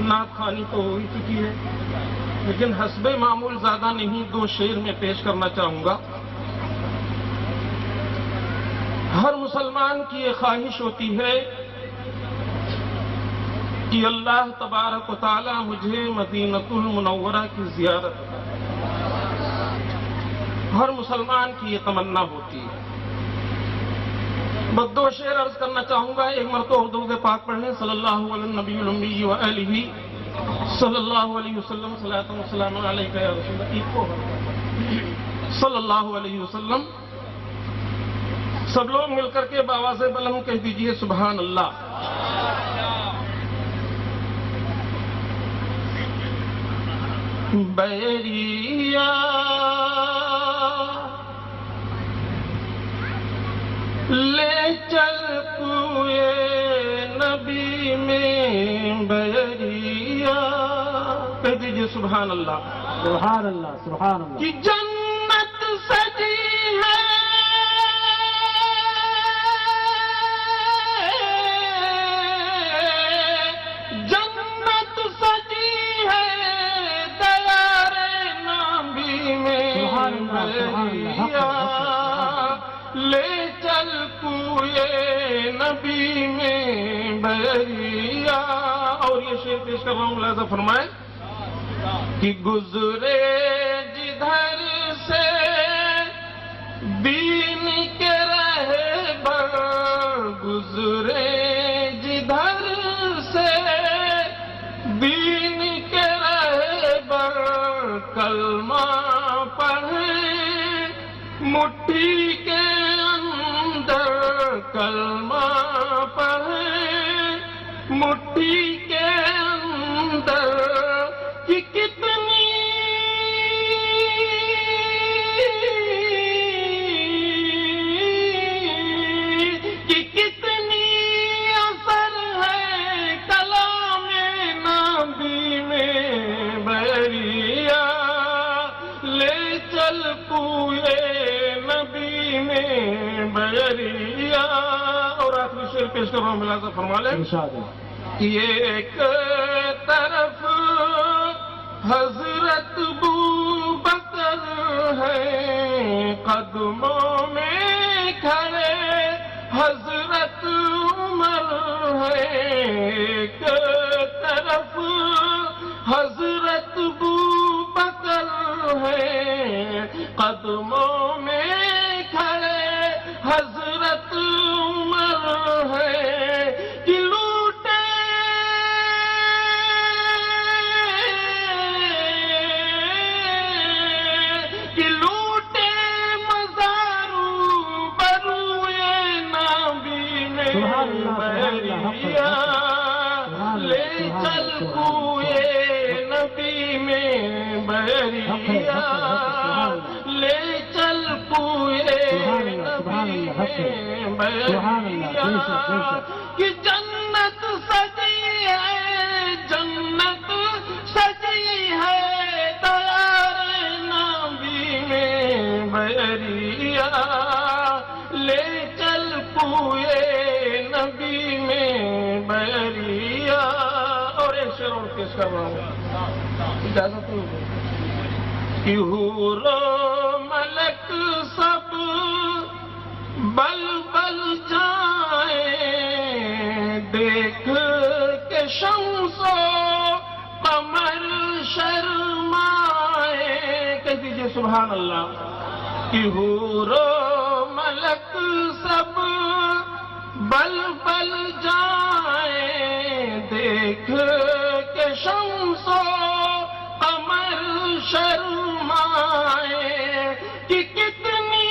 نعت خوانی تو ہو ہی چکی ہے، لیکن حسب معمول زیادہ نہیں، 2 شعر میں پیش کرنا چاہوں گا۔ ہر مسلمان کی یہ خواہش ہوتی ہے کہ اللہ تبارک و تعالی مجھے مدینۃ المنورہ کی زیارت کرے، ہر مسلمان کی یہ تمنا ہوتی ہے۔ بس 2 شعر عرض کرنا چاہوں گا، ایک مرتبہ درود پاک پڑھنے صلی اللہ علیہ النبی الامی و آلہ صلی اللہ علیہ وسلم، صلاۃ و سلام علیک یا رسول اللہ صلی اللہ علیہ وسلم۔ سب لوگ مل کر کے بآواز بلند کہہ دیجئے سبحان اللہ۔ بیریا لے چل کوئے نبی میں بیریا، کہہ دیجئے سبحان اللہ۔ سبحان اللہ، سبحان اللہ۔ کہ جنت سجی ہے لے چل کوئے نبی میں بیریا۔ اور یہ شعر پیش کر رہا ہوں، لہذا فرمائے کہ گزرے جدھر سے دین کے رہبر، گزرے جدھر سے دین کے رہبر، کلمہ پڑھے مٹھی کے اندر، کلمہ پڑھے مٹھی کے اندر، کہ کتنی اثر ہے کلام نبی میں بیریا، لے چل کوئے نبی میں بیریا۔ اور آخری شعر پیش کر رہا ہوں، ملازم فرما لیں۔ ایک طرف حضرت ابوبکر ہے، قدموں میں کھڑے حضرت عمر ہے، ایک طرف حضرت ابوبکر ہے، قدموں میں کھڑے حضرت عمر ہے، کہ لوٹے مزارو بروئے نبی میں بیریا، لے چل کوئے نبی میں بیریا، لے چل کوئے نبی میں بیریا، کہ جنت سجی ہے، جنت سجی ہے دار نبی میں بیریا، لے چل کوئے نبی میں بیریا۔ اور ایک شعر اور پیش کر رہا ہوں، اجازت ہو کہ حور و ملک سب بل بل جائیں، دیکھ کے شمس و قمر شرمائے، کہہ دیجئے سبحان اللہ۔ کہ حور و ملک سب بل بل جائیں، دیکھ کے شمس و قمر شرمائے، کہ کتنی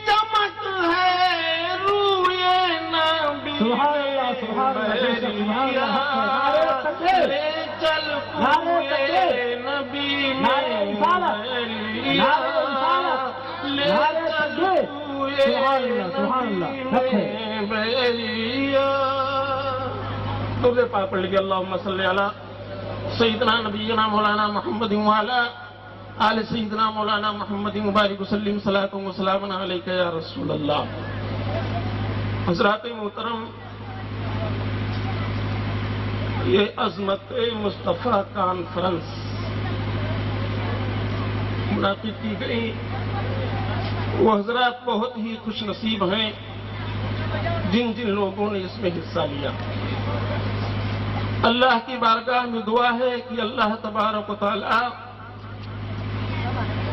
چمک ہے روئے نبی بیریا، لے چل کوئے نبی میں بیریا، لے چل کوئے نبی میں بیریا۔ درود پاک پڑھ لیجیے، اللہم صلی علی سیدنا نبینا مولانا محمد وعلی آل سیدنا مولانا محمد مبارک وسلم صلاۃ و سلام علیک یا رسول اللہ۔ حضرات محترم، یہ عظمت مصطفیٰ کانفرنس منعقد کی گئی، وہ حضرات بہت ہی خوش نصیب ہیں جن جن لوگوں نے اس میں حصہ لیا۔ اللہ کی بارگاہ میں دعا ہے کہ اللہ تبارک و تعالی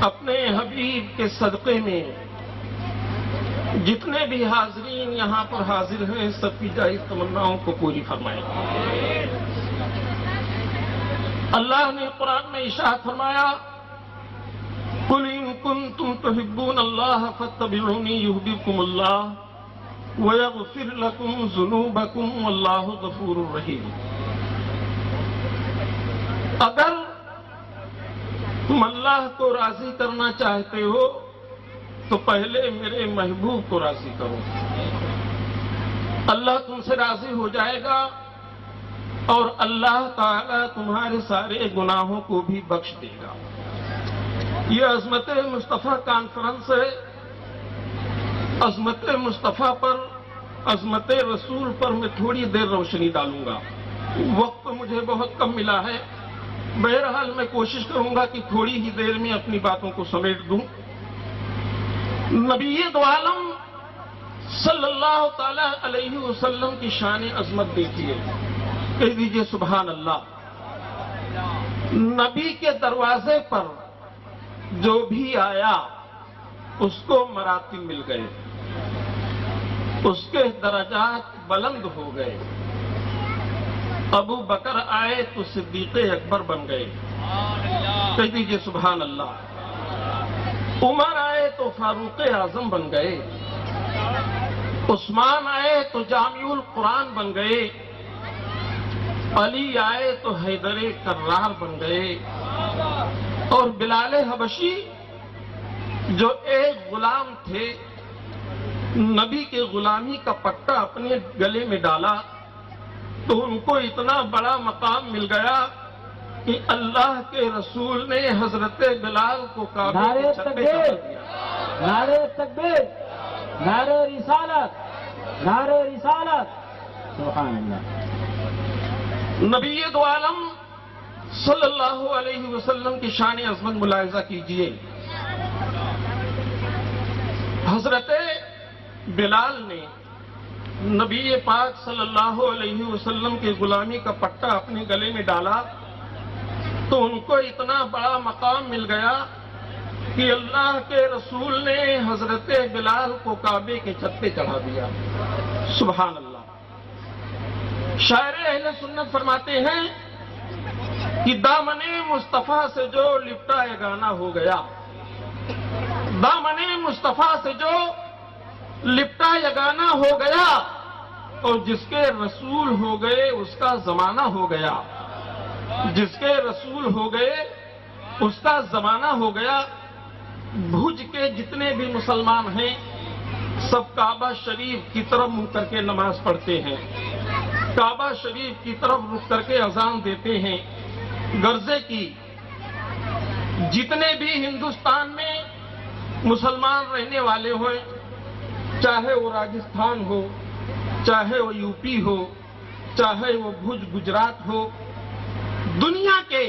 اپنے حبیب کے صدقے میں جتنے بھی حاضرین یہاں پر حاضر ہیں سب کی جائز تمناؤں کو پوری فرمائے۔ اللہ نے قرآن میں ارشاد فرمایا، قُلْ إِن كُنتُمْ تُحِبُّونَ اللَّهَ فَاتَّبِعُونِي يُحْبِبْكُمُ اللَّهُ وَيَغْفِرْ لَكُمْ ذُنُوبَكُمْ وَاللَّهُ غَفُورٌ رَحِيمٌ۔ اگر تم اللہ کو راضی کرنا چاہتے ہو تو پہلے میرے محبوب کو راضی کرو، اللہ تم سے راضی ہو جائے گا اور اللہ تعالی تمہارے سارے گناہوں کو بھی بخش دے گا۔ یہ عظمت مصطفیٰ کانفرنس ہے۔ عظمت مصطفیٰ پر، عظمت رسول پر میں تھوڑی دیر روشنی ڈالوں گا، وقت مجھے بہت کم ملا ہے، بہرحال میں کوشش کروں گا کہ تھوڑی ہی دیر میں اپنی باتوں کو سمیٹ دوں۔ نبی دو عالم صلی اللہ تعالی علیہ وسلم کی شان عظمت دیکھیے، کہہ دیجئے سبحان اللہ۔ نبی کے دروازے پر جو بھی آیا اس کو مراتب مل گئے، اس کے درجات بلند ہو گئے۔ ابو بکر آئے تو صدیق اکبر بن گئے، کہہ دیجئے سبحان اللہ۔ عمر آئے تو فاروق اعظم بن گئے، عثمان آئے تو جامع القرآن بن گئے، علی آئے تو حیدر کرار بن گئے، اور بلال حبشی جو ایک غلام تھے، نبی کے غلامی کا پٹا اپنے گلے میں ڈالا تو ان کو اتنا بڑا مقام مل گیا کہ اللہ کے رسول نے حضرت بلال کو کعبے کی چھت پہ چڑھا دیا۔ نعرہ تکبیر، نعرہ رسالت، نعرہ رسالت، سبحان اللہ۔ نبی دو عالم صلی اللہ علیہ وسلم کی شان عظمت ملاحظہ کیجئے۔ حضرت بلال نے نبی پاک صلی اللہ علیہ وسلم کے غلامی کا پٹا اپنے گلے میں ڈالا تو ان کو اتنا بڑا مقام مل گیا کہ اللہ کے رسول نے حضرت بلال کو کعبے کے چھت پہ چڑھا دیا۔ سبحان اللہ۔ شاعر اہل سنت فرماتے ہیں کہ دامن مصطفیٰ سے جو لپٹا یہ گانا ہو گیا، دامن مصطفیٰ سے جو لپٹا یہ گانا ہو گیا، اور جس کے رسول ہو گئے اس کا زمانہ ہو گیا، جس کے رسول ہو گئے اس کا زمانہ ہو گیا۔ بھوج کے جتنے بھی مسلمان ہیں سب کعبہ شریف کی طرف منہ کر کے نماز پڑھتے ہیں، کعبہ شریف کی طرف رخ کر کے اذان دیتے ہیں۔ غرضے کی جتنے بھی ہندوستان میں مسلمان رہنے والے ہوئے، چاہے وہ راجستھان ہو، چاہے وہ یو پی ہو، چاہے وہ بھوج گجرات ہو، دنیا کے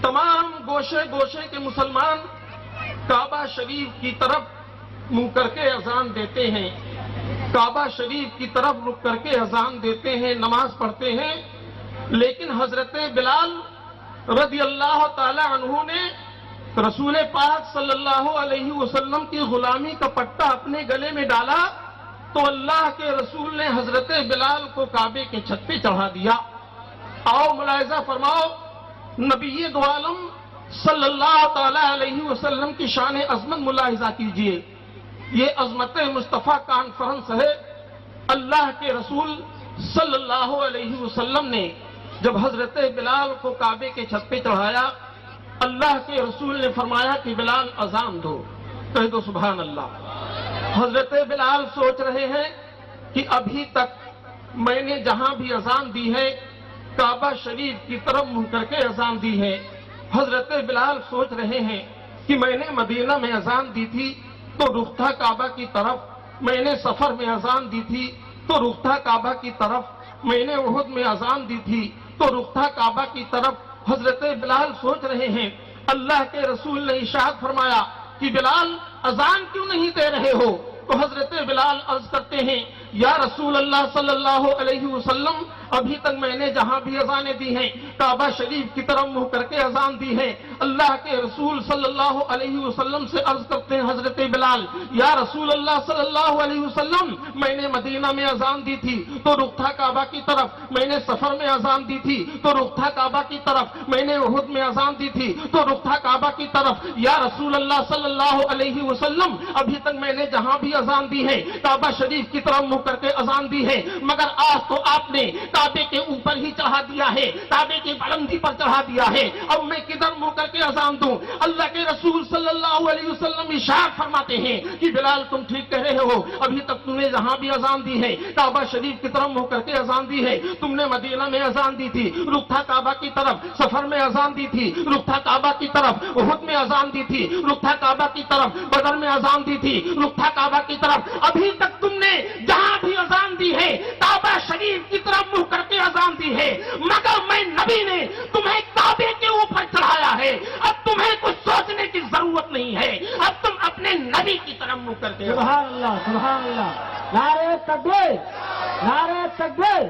تمام گوشے گوشے کے مسلمان کعبہ شریف کی طرف منہ کر کے اذان دیتے ہیں، کعبہ شریف کی طرف رخ کر کے اذان دیتے ہیں، نماز پڑھتے ہیں۔ لیکن حضرت بلال رضی اللہ تعالی عنہ نے رسول پاک صلی اللہ علیہ وسلم کی غلامی کا پٹا اپنے گلے میں ڈالا تو اللہ کے رسول نے حضرت بلال کو کعبے کے چھت پہ چڑھا دیا۔ آؤ ملاحظہ فرماؤ، نبی دو عالم صلی اللہ تعالی علیہ وسلم کی شان عظمت ملاحظہ کیجئے۔ یہ عظمت مصطفیٰ کانفرنس ہے۔ اللہ کے رسول صلی اللہ علیہ وسلم نے جب حضرت بلال کو کعبے کے چھت پہ چڑھایا، اللہ کے رسول نے فرمایا کہ بلال اذان دو، کہہ دو سبحان اللہ۔ حضرت بلال سوچ رہے ہیں کہ ابھی تک میں نے جہاں بھی اذان دی ہے کعبہ شریف کی طرف منہ کر کے اذان دی ہے، حضرت بلال سوچ رہے ہیں کہ میں نے مدینہ میں اذان دی تھی تو رخ تھا کعبہ کی طرف، میں نے سفر میں اذان دی تھی تو رخ تھا کعبہ کی طرف، میں نے احد میں اذان دی تھی تو رخ تھا کعبہ کی طرف۔ حضرت بلال سوچ رہے ہیں، اللہ کے رسول نے ارشاد فرمایا کہ بلال اذان کیوں نہیں دے رہے ہو؟ تو حضرت بلال عرض کرتے ہیں، یا رسول اللہ صلی اللہ علیہ وسلم، ابھی تک میں نے جہاں بھی اذانیں دی ہیں کعبہ شریف کی طرف منہ کر کے اذان دی ہے۔ اللہ کے رسول صلی اللہ علیہ وسلم سے عرض کرتے ہیں حضرت بلال، یا رسول اللہ صلی اللہ علیہ وسلم، میں نے مدینہ میں اذان دی تھی تو رخ تھا کعبہ کی طرف، میں نے سفر میں اذان دی تھی تو رخ تھا کعبہ کی طرف، میں نے احد میں اذان دی تھی تو رخ تھا کعبہ کی طرف۔ یا رسول اللہ صلی اللہ علیہ وسلم، ابھی تک میں نے جہاں بھی اذان دی ہے کعبہ شریف کی طرف منہ کر کے اذان دی ہے، مگر آج تو آپ نے کعبے کے اوپر ہی چڑھا دیا ہے، کعبے کی بلندی پر چڑھا دیا ہے، اب میں کدھر منہ کر کے اذان دوں؟ اللہ کے رسول صلی اللہ علیہ وسلم ارشاد فرماتے ہیں کہ بلال تم ٹھیک کہہ رہے ہو، ابھی تک تم نے جہاں بھی اذان دی ہے کعبہ شریف کی طرف منہ کر کے اذان دی ہے، تم نے مدینہ میں اذان دی تھی رخ تھا کعبہ کی طرف، سفر میں اذان دی تھی رخ تھا کعبہ کی طرف، احد میں اذان دی تھی رخ تھا کعبہ کی طرف، بدر میں اذان دی تھی رخ تھا کعبہ کی طرف، ابھی تک تم نے جہاں بھی اذان دی ہے کعبہ شریف کی طرف منہ کر کے اذان دی ہے، مگر میں نبی نے تمہیں کعبے کے اوپر چڑھایا ہے، اب تمہیں کچھ سوچنے کی ضرورت نہیں ہے، اب تم اپنے نبی کی طرف منہ کر کے سبحان اللہ، سبحان اللہ، نعرہ تکبیر، نعرہ تکبیر،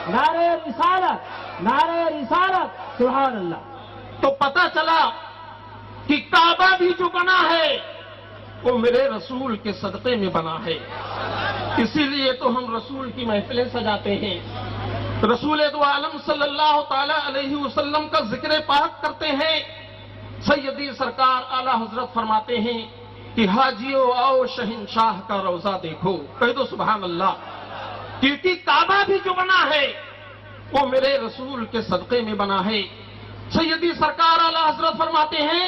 نعرہ رسالت، نعرہ رسالت، سبحان اللہ۔ تو پتہ چلا کہ کعبہ بھی جو بنا ہے وہ میرے رسول کے صدقے میں بنا ہے، اسی لیے تو ہم رسول کی محفلیں سجاتے ہیں، رسول دو عالم صلی اللہ تعالی علیہ وسلم کا ذکر پاک کرتے ہیں۔ سیدی سرکار اعلی حضرت فرماتے ہیں کہ حاجیو آؤ شہنشاہ کا روضہ دیکھو، کہہ دو سبحان اللہ، کیونکہ کعبہ بھی جو بنا ہے وہ میرے رسول کے صدقے میں بنا ہے۔ سیدی سرکار اعلی حضرت فرماتے ہیں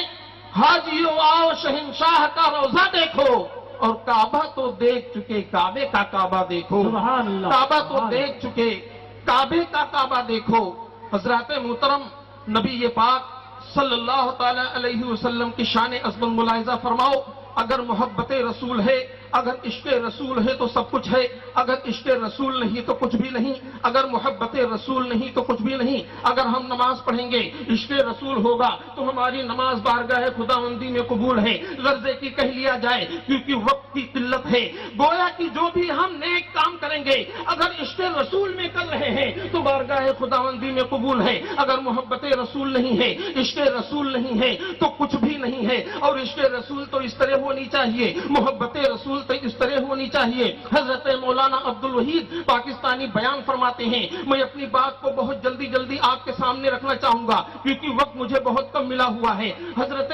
حاجیو آؤ شہنشاہ کا روضہ دیکھو، اور کعبہ تو دیکھ چکے، کعبے کا کعبہ دیکھو، سبحان اللہ، کعبہ تو سبحان دیکھ چکے، کعبے کا کعبہ دیکھو۔ حضرات محترم، نبی پاک صلی اللہ تعالی علیہ وسلم کی شان عظمت ملاحظہ فرماؤ، اگر محبت رسول ہے، اگر عشق رسول ہے تو سب کچھ ہے، اگر عشق رسول نہیں تو کچھ بھی نہیں، اگر محبت رسول نہیں تو کچھ بھی نہیں۔ اگر ہم نماز پڑھیں گے عشق رسول ہوگا تو ہماری نماز بارگاہ خداوندی میں قبول ہے، غرضے کی کہہ لیا جائے کیونکہ وقت کی قلت ہے۔ گویا کہ جو بھی ہم نیک کام کریں گے اگر عشق رسول میں کر رہے ہیں تو بارگاہ خداوندی میں قبول ہے، اگر محبت رسول نہیں ہے، عشق رسول نہیں ہے تو کچھ بھی نہیں ہے۔ اور عشق رسول تو اس طرح ہونی چاہیے، محبت رسول تو اس طرح ہونی چاہیے۔ حضرت مولانا عبدالوحید پاکستانی بیان فرماتے ہیں، میں اپنی بات کو بہت جلدی آپ کے سامنے رکھنا چاہوں گا کیونکہ وقت مجھے بہت کم ملا ہوا ہے۔ حضرت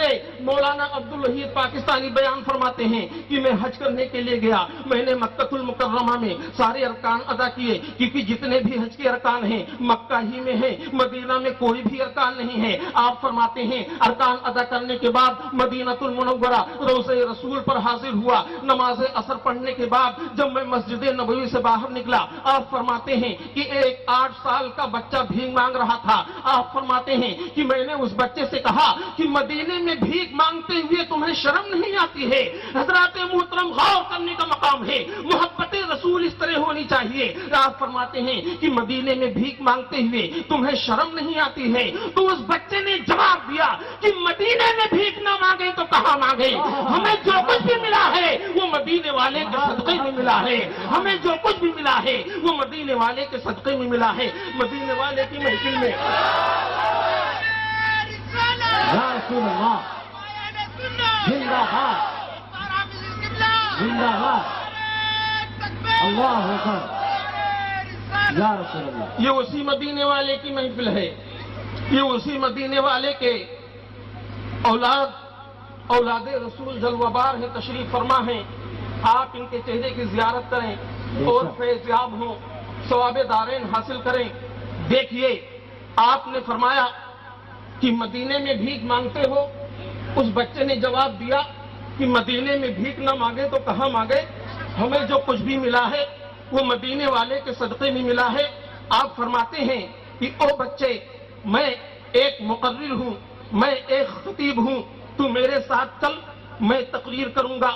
مولانا عبدالوحید پاکستانی بیان فرماتے ہیں کہ میں حج کرنے کے لیے گیا، میں نے مکہ المکرمہ میں سارے ارکان ادا کیے، کیونکہ جتنے بھی حج کے ارکان ہیں مکہ ہی میں ہیں، مدینہ میں کوئی بھی ارکان نہیں ہے۔ آپ فرماتے ہیں ارکان ادا کرنے کے بعد مدینہ المنورہ روضہ رسول پر حاضر ہوا، نماز اثر پڑھنے کے بعد جب میں مسجد نبوی سے باہر نکلا، آپ فرماتے ہیں کہ ایک 8 سال کا بچہ بھیک مانگ رہا تھا۔ آپ فرماتے ہیں کہ میں نے اس بچے سے کہا کہ مدینے میں بھیک مانگتے ہوئے تمہیں شرم نہیں آتی ہے؟ حضرات محترم، غور کرنے کا مقام ہے، محبت رسول اس طرح ہونی چاہیے۔ آپ فرماتے ہیں کہ مدینے میں بھیک مانگتے ہوئے تمہیں شرم نہیں آتی ہے؟ تو اس بچے نے جواب دیا کہ مدینے میں بھیک نہ مانگے تو کہاں مانگے؟ ہمیں جو کچھ بھی ملا ہے وہ مدینے والے کے صدقے میں ملا ہے، ہمیں جو کچھ بھی ملا ہے وہ مدینے والے کے صدقے میں ملا ہے، مدینے والے کی محفل میں۔ یا رسول اللہ، زندہ باد، زندہ باد، اللہ اکبر، یا رسول اللہ۔ یہ اسی مدینے والے کی محفل ہے، یہ اسی مدینے والے کے اولاد رسول جلوہ بار ہے، تشریف فرما ہے۔ آپ ان کے چہرے کی زیارت کریں اور فیض یاب ہوں، ثواب دارین حاصل کریں۔ دیکھیے، آپ نے فرمایا کہ مدینے میں بھیک مانگتے ہو، اس بچے نے جواب دیا کہ مدینے میں بھیک نہ مانگے تو کہاں مانگے؟ ہمیں جو کچھ بھی ملا ہے وہ مدینے والے کے صدقے میں ملا ہے۔ آپ فرماتے ہیں کہ او بچے، میں ایک مقرر ہوں، میں ایک خطیب ہوں، تو میرے ساتھ چل، میں تقریر کروں گا،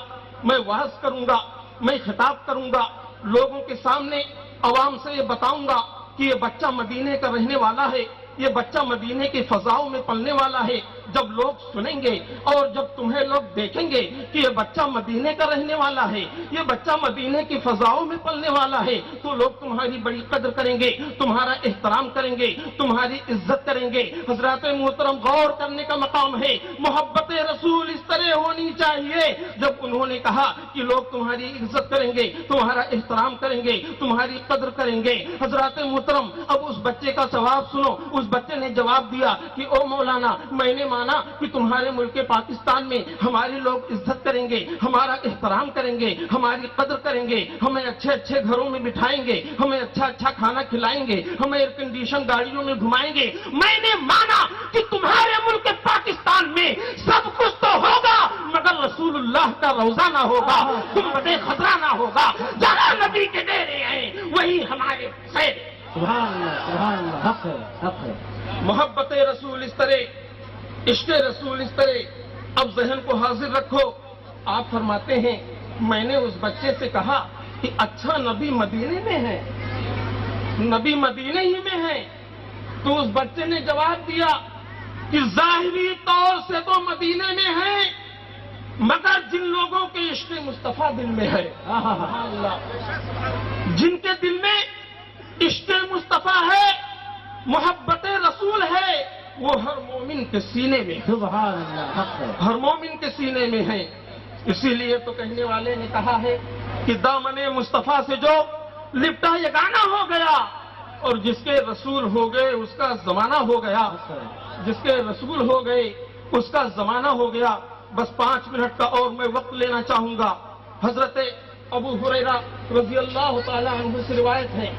میں وعظ کروں گا، میں خطاب کروں گا، لوگوں کے سامنے عوام سے یہ بتاؤں گا کہ یہ بچہ مدینے کا رہنے والا ہے، یہ بچہ مدینے کی فضاؤں میں پلنے والا ہے۔ جب لوگ سنیں گے اور جب تمہیں لوگ دیکھیں گے کہ یہ بچہ مدینے کا رہنے والا ہے، یہ بچہ مدینے کی فضاؤں میں پلنے والا ہے، تو لوگ تمہاری بڑی قدر کریں گے، تمہارا احترام کریں گے، تمہاری عزت کریں گے۔ حضرات محترم، غور کرنے کا مقام ہے، محبت رسول اس طرح ہونی چاہیے۔ جب انہوں نے کہا کہ لوگ تمہاری عزت کریں گے، تمہارا احترام کریں گے، تمہاری قدر کریں گے، حضرات محترم اب اس بچے کا جواب سنو۔ اس بچے نے جواب دیا کہ او مولانا، میں نے مانا کہ تمہارے ملک پاکستان میں ہمارے لوگ عزت کریں گے، ہمارا احترام کریں گے، ہماری قدر کریں گے، ہمیں اچھے اچھے گھروں میں بٹھائیں گے، ہمیں اچھا اچھا کھانا کھلائیں گے، ہمیں ایئر کنڈیشن گاڑیوں میں گھمائیں گے۔ میں نے مانا کہ تمہارے ملک پاکستان میں سب کچھ تو ہوگا مگر رسول اللہ کا روزہ نہ ہوگا، گنبد خضرا نہ ہوگا، جہاں نبی کے ڈیرے ہیں وہی ہمارے سید۔ سبحان اللہ، سبحان اللہ، حق ہے، حق ہے۔ محبت رسول اس طرح، عشق رسول اس طرح۔ اب ذہن کو حاضر رکھو، آپ فرماتے ہیں میں نے اس بچے سے کہا کہ اچھا نبی مدینے میں ہے، نبی مدینے ہی میں ہے، تو اس بچے نے جواب دیا کہ ظاہری طور سے تو مدینے میں ہے مگر جن لوگوں کے عشق مصطفیٰ دل میں ہے، جن کے دل میں عشق مصطفیٰ ہے، محبت رسول ہے، وہ ہر مومن کے سینے میں ہے، سبحان اللہ، حق ہے۔ ہر مومن کے سینے میں ہے۔ اسی لیے تو کہنے والے نے کہا ہے کہ دامن مصطفیٰ سے جو لپٹا یگانہ ہو گیا، اور جس کے رسول ہو گئے اس کا زمانہ ہو گیا، جس کے رسول ہو گئے اس کا زمانہ ہو گیا۔ بس 5 منٹ کا اور میں وقت لینا چاہوں گا۔ حضرت ابو ہریرہ رضی اللہ تعالیٰ عنہ سے روایت ہے،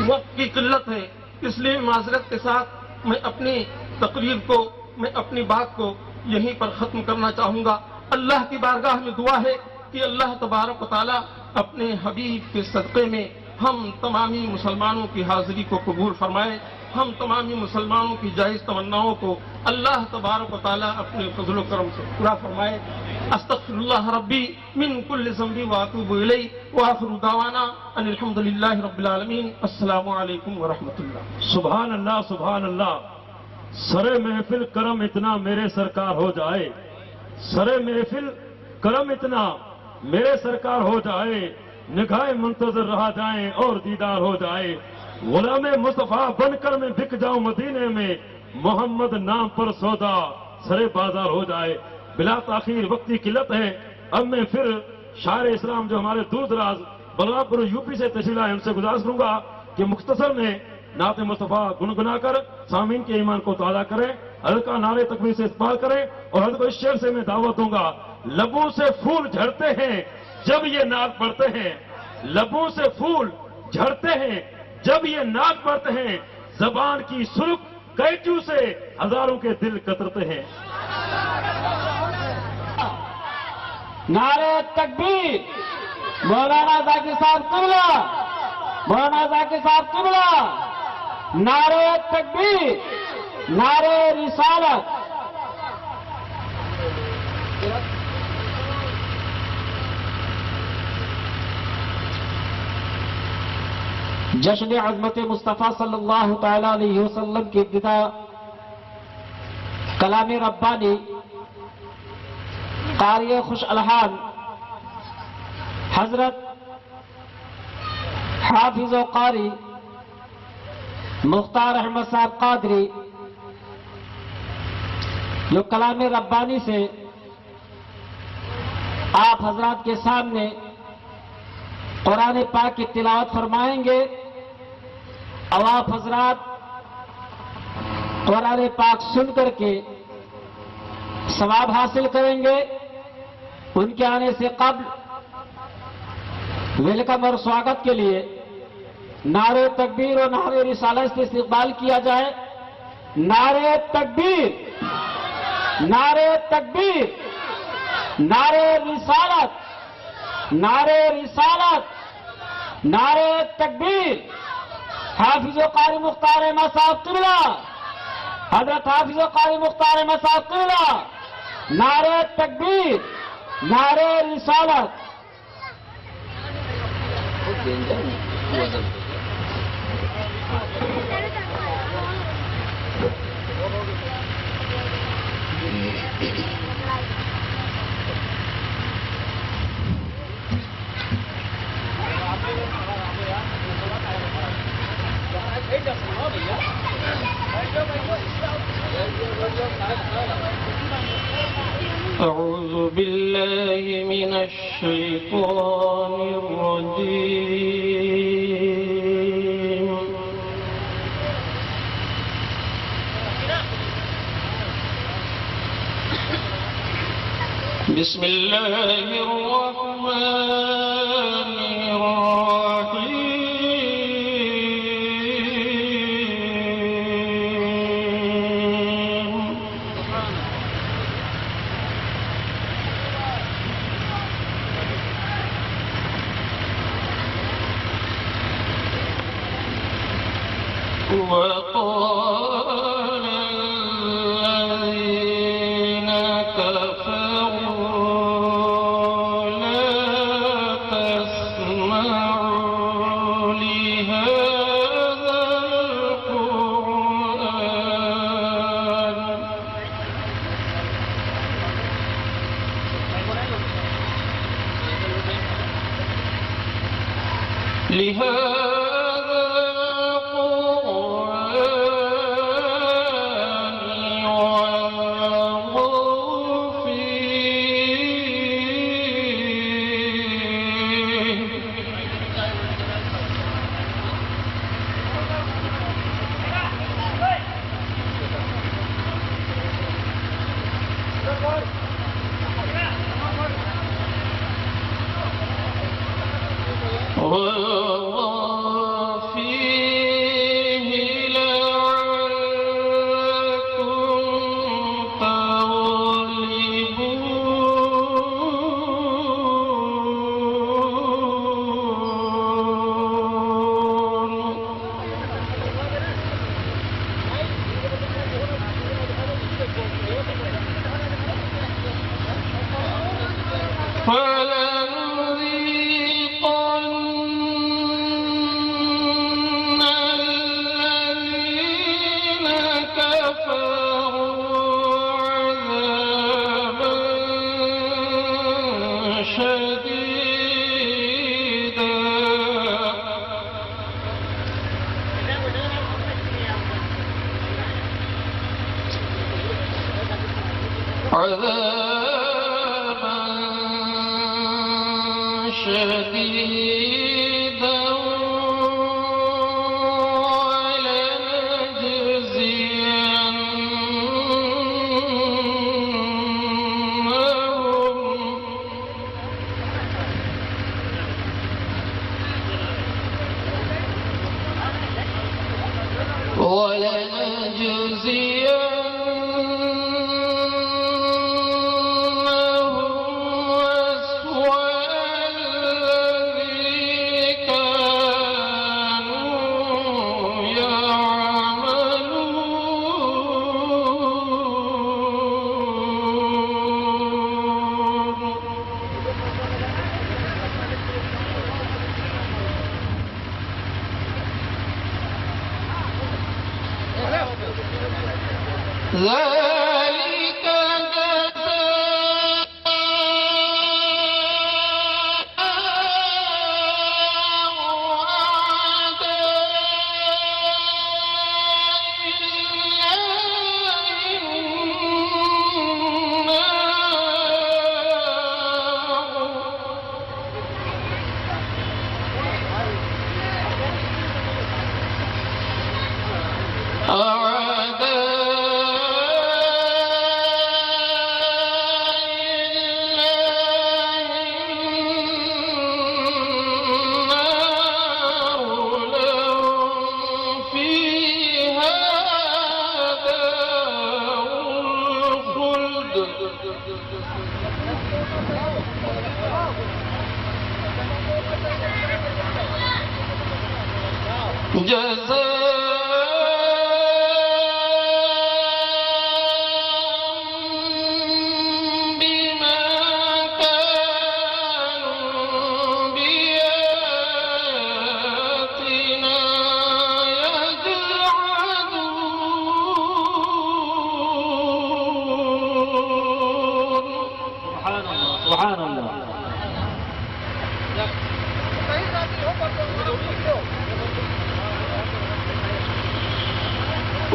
وقت کی قلت ہے اس لیے معذرت کے ساتھ میں اپنی تقریر کو، میں اپنی بات کو یہیں پر ختم کرنا چاہوں گا۔ اللہ کی بارگاہ میں دعا ہے کہ اللہ تبارک و تعالیٰ اپنے حبیب کے صدقے میں ہم تمامی مسلمانوں کی حاضری کو قبول فرمائے، ہم تمامی مسلمانوں کی جائز تمناؤں کو اللہ تبارک و تعالیٰ اپنے فضل و کرم سے پورا فرمائے۔ استغفر اللہ ربی من کل ذنب واتوب الیہ، وآخر دعوانا ان الحمد للہ رب العالمین۔ السلام علیکم ورحمۃ اللہ۔ سبحان اللہ، سبحان اللہ۔ سر محفل کرم اتنا میرے سرکار ہو جائے، سر محفل کرم اتنا میرے سرکار ہو جائے، نگاہ منتظر رہا جائیں اور دیدار ہو جائے، غلام مصطفیٰ بن کر میں بک جاؤں مدینے میں، محمد نام پر سودا سرے بازار ہو جائے۔ بلا تاخیر وقت کی قلت ہے، اب میں پھر شاعر اسلام جو ہمارے دور دراز بلرام پور یو پی سے تشریف لائے ان سے گزارش کروں گا کہ مختصر میں نعت مصطفیٰ گنگنا کر سامعین کے ایمان کو تازہ کریں، ہلکا نعرے تکبیر سے استقبال کریں، اور حضرت کو اس شعر سے میں دعوت دوں گا، لبوں سے پھول جھڑتے ہیں جب یہ نعت پڑھتے ہیں، لبوں سے پھول جھڑتے ہیں جب یہ نعت پڑھتے ہیں، زبان کی سرخ قینچو سے ہزاروں کے دل کترتے ہیں۔ نعرہ تکبیر، مولانا ذاکر صاحب قبلہ، مولانا ذاکر صاحب قبلہ، نعرہ تکبیر، نعرہ رسالت۔ جشن عظمت مصطفیٰ صلی اللہ تعالی علیہ وسلم کی ابتدا کلام ربانی قاری خوش الحان حضرت حافظ و قاری مختار احمد صاحب قادری جو کلام ربانی سے آپ حضرات کے سامنے قرآن پاک کی تلاوت فرمائیں گے، اور آپ حضرات قرآن پاک سن کر کے ثواب حاصل کریں گے۔ ان کے آنے سے قبل ویلکم اور سواگت کے لیے نعرہ تکبیر اور نعرہ رسالت سے استقبال کیا جائے۔ نعرہ تکبیر، نعرہ تکبیر، نعرہ رسالت، نعرہ رسالت، نعرہ تکبیر۔ حافظ و قاری مختار احمد صاحب قبلہ، حضرت حافظ و قاری مختار مساق قبلہ، نعرہ تکبیر، نعرہ رسالت. أعوذ بالله من الشيطان الرجيم. بسم الله الرحمن الرحيم. وقال الذين كفروا لا تسمعوا لهذا القرآن والغوا فيه. والغوا فيه لعلكم تغلبون. فلنذيقن الذين كفروا عذابا شديدا ولنجزينهم أسوأ الذي كانوا يعملون. ذلك جزاء سبحان اللہ.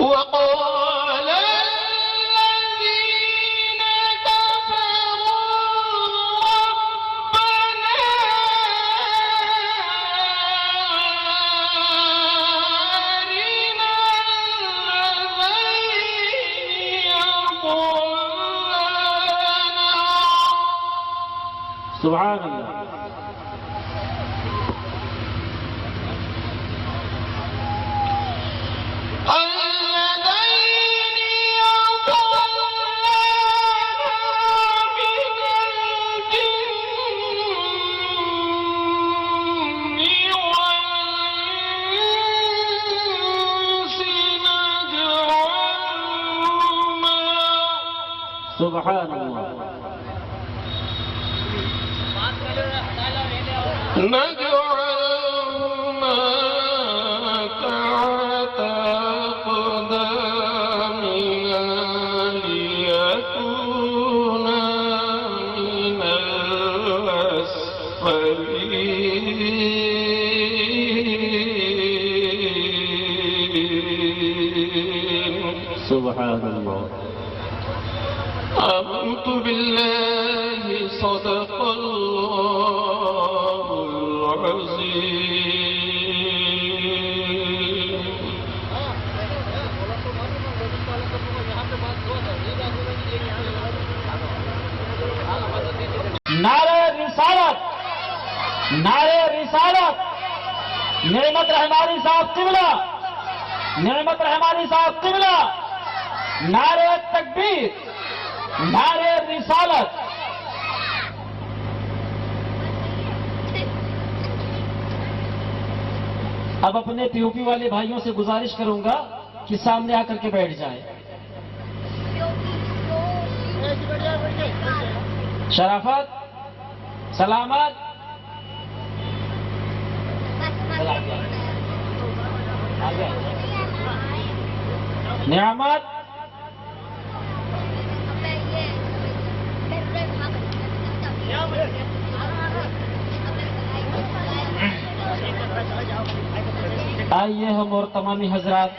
وقال الذين كفروا ربنا أرنا الذين يضلنا. سبحان اللہ. الذين يضلنا من الجن والإنس نجعلهما سبحان اللہ. تحت أقدامنا ليكونا من الأسفلين. سبحان اللہ. آمنت بالله صدق الله العظيم. نعرہ رسالت، نعرہ رسالت. نعمت رحمانی صاحب قبلہ، نعمت رحمانی صاحب قبلہ. نعرہ تکبیر، نعرہ رسالت. اب اپنے پی او پی والے بھائیوں سے گزارش کروں گا کہ سامنے آ کر کے بیٹھ جائیں. شرافت، سلامت، نعمت، آئیے ہم اور تمامی حضرات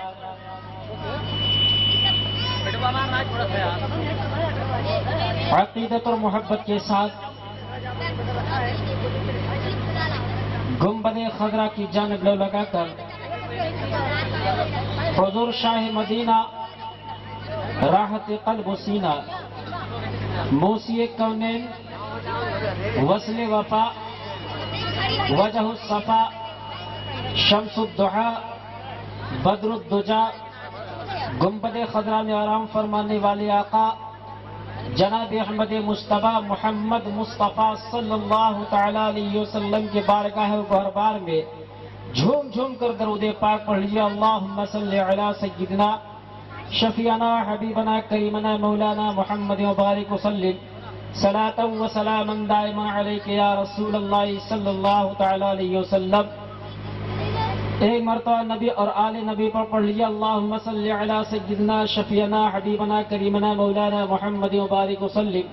عقیدت اور محبت کے ساتھ گنبد خضرا کی جانب لو لگا کر حضور شاہ مدینہ راحت قلب و سینہ موسی کونین وصل وفا وجہ الصفا شمس الدعا بدر الدجا گنبد خضرا میں آرام فرمانے والے آقا جناب احمد مصطفیٰ محمد مصطفیٰ صلی اللہ تعالی علیہ وسلم کے بارگاہ و دربار میں جھوم جھوم کر درود پاک پڑھ لیجیے. اللہم صلی علی سیدنا شفیعنا حبیبنا کریمنا مولانا محمد مبارک وسلم صلاۃ و سلاما دائما علیک یا رسول اللہ صلی اللہ تعالی علیہ وسلم. ایک مرتبہ نبی اور آل نبی پر پڑھ لیجیے. اللہم صلی علی سیدنا شفیعنا حبیبنا کریمنا مولانا محمد مبارک وسلم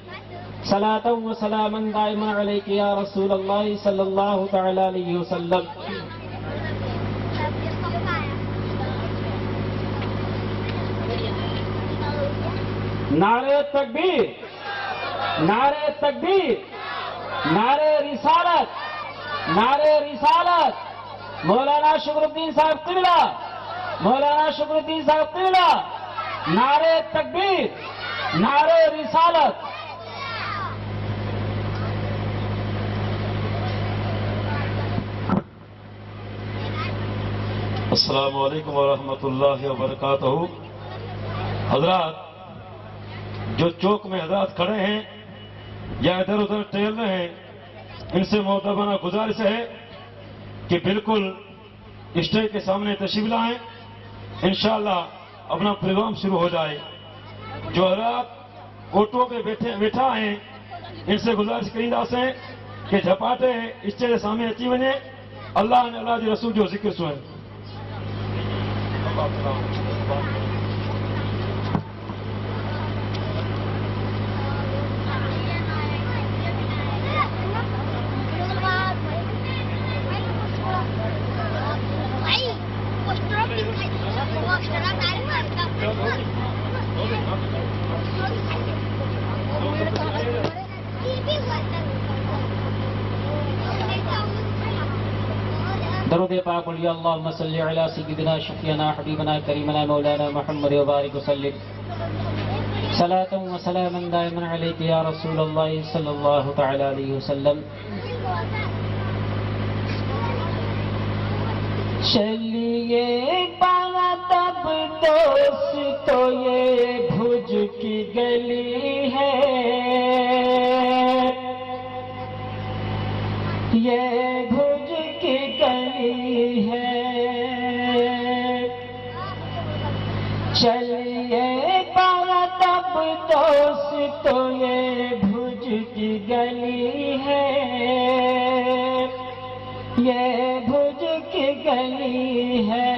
صلاۃ و سلاما دائما علیک یا رسول اللہ صلی اللہ تعالی علیہ وسلم. نعرہ تکبیر، نعرہ تکبیر، نعرہ رسالت، نعرہ رسالت. مولانا شکر الدین صاحب قبلہ، مولانا شکر الدین صاحب قبلہ. نعرہ تکبیر، نعرہ رسالت. السلام علیکم ورحمۃ اللہ وبرکاتہ. حضرات جو چوک میں حضرات کھڑے ہیں یا ادھر ادھر ٹہل رہے ہیں، ان سے محترمانہ گزارش ہے کہ بالکل اسٹیج کے سامنے تشریف لائیں. انشاءاللہ اپنا پروگرام شروع ہو جائے. جو حضرات آٹو پہ بیٹھا ہیں ان سے گزارش کریندہ سے کہ جھپاٹے اسٹیج کے سامنے اچھی ونے. اللہ نے اللہ جی رسول جو ذکر سوئے. درود پاک بولیے اللہم صلی علی سیدنا شفیعنا حبیبنا کریمنا مولانا محمد وبارک وسلم صلاۃ و سلاما دائما علیک یا رسول اللہ صلی اللہ تعالی علیہ وسلم. چلیے پانا تب دوست تو یہ بھوج کی گلی ہے، یہ بھوج کی گلی ہے. چلیے پانا تب دوست تو یہ بھوج کی گلی ہے، یہ بھوج کی گلی ہے.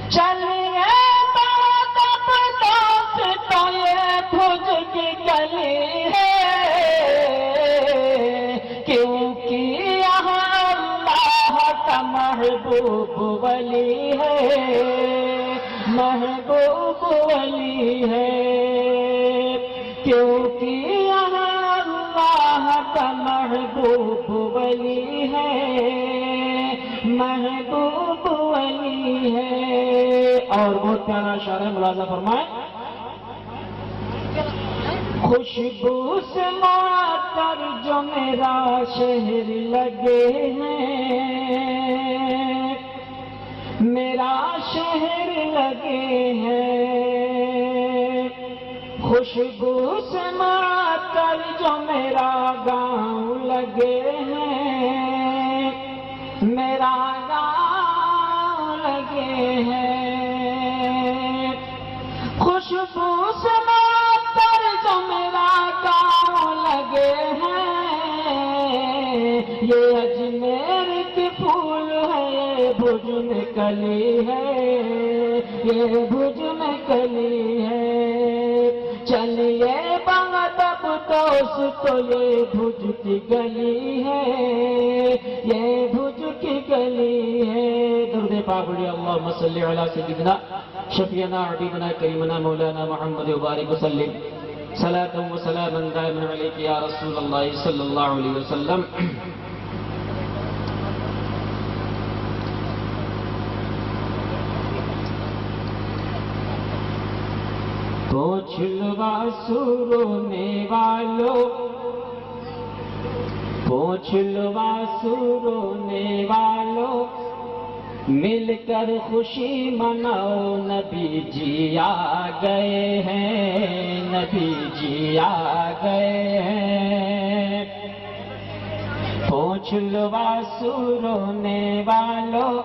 چلیے بات اب دوست تو یہ بھوج کی گلی ہے، کیونکہ یہاں اللہ کا محبوب ولی ہے، محبوب ولی ہے. کیونکہ یہاں اللہ کا محبوب ولی ہے، محبوب ولی ہے. اور بہت پیارا اشارہ ملاحظہ فرمائیں. خوشبو سے معطر جو میرا شہر لگے ہیں، میرا شہر لگے ہیں. خوشبو سے معطر جو میرا گاؤں لگے ہیں، میرا گاؤں لگے ہیں. خوشبو سے معطر جو میرا گاؤں لگے ہیں، یہ اجمیر کے پھول ہے، یہ بھوج میں کلی ہے، یہ بھوج میں کلی ہے. چلیے بات اب دوست تو یہ بھوج کی گلی ہے، یہ بھوج کی گلی ہے. درود پاک پڑھیے اللہم صلی علی سیدنا شفیعنا حبیبنا کریمنا مولانا محمد وبارک وسلم صلاۃ و سلاما دائما علیک یا رسول اللہ صلی اللہ علیہ وسلم. پوچھ لو سرونے والوں، پوچھ لو سرونے والوں، مل کر خوشی مناؤ، نبی جی آ گئے ہیں، نبی جی آ گئے ہیں. پوچھ لو سرونے والوں،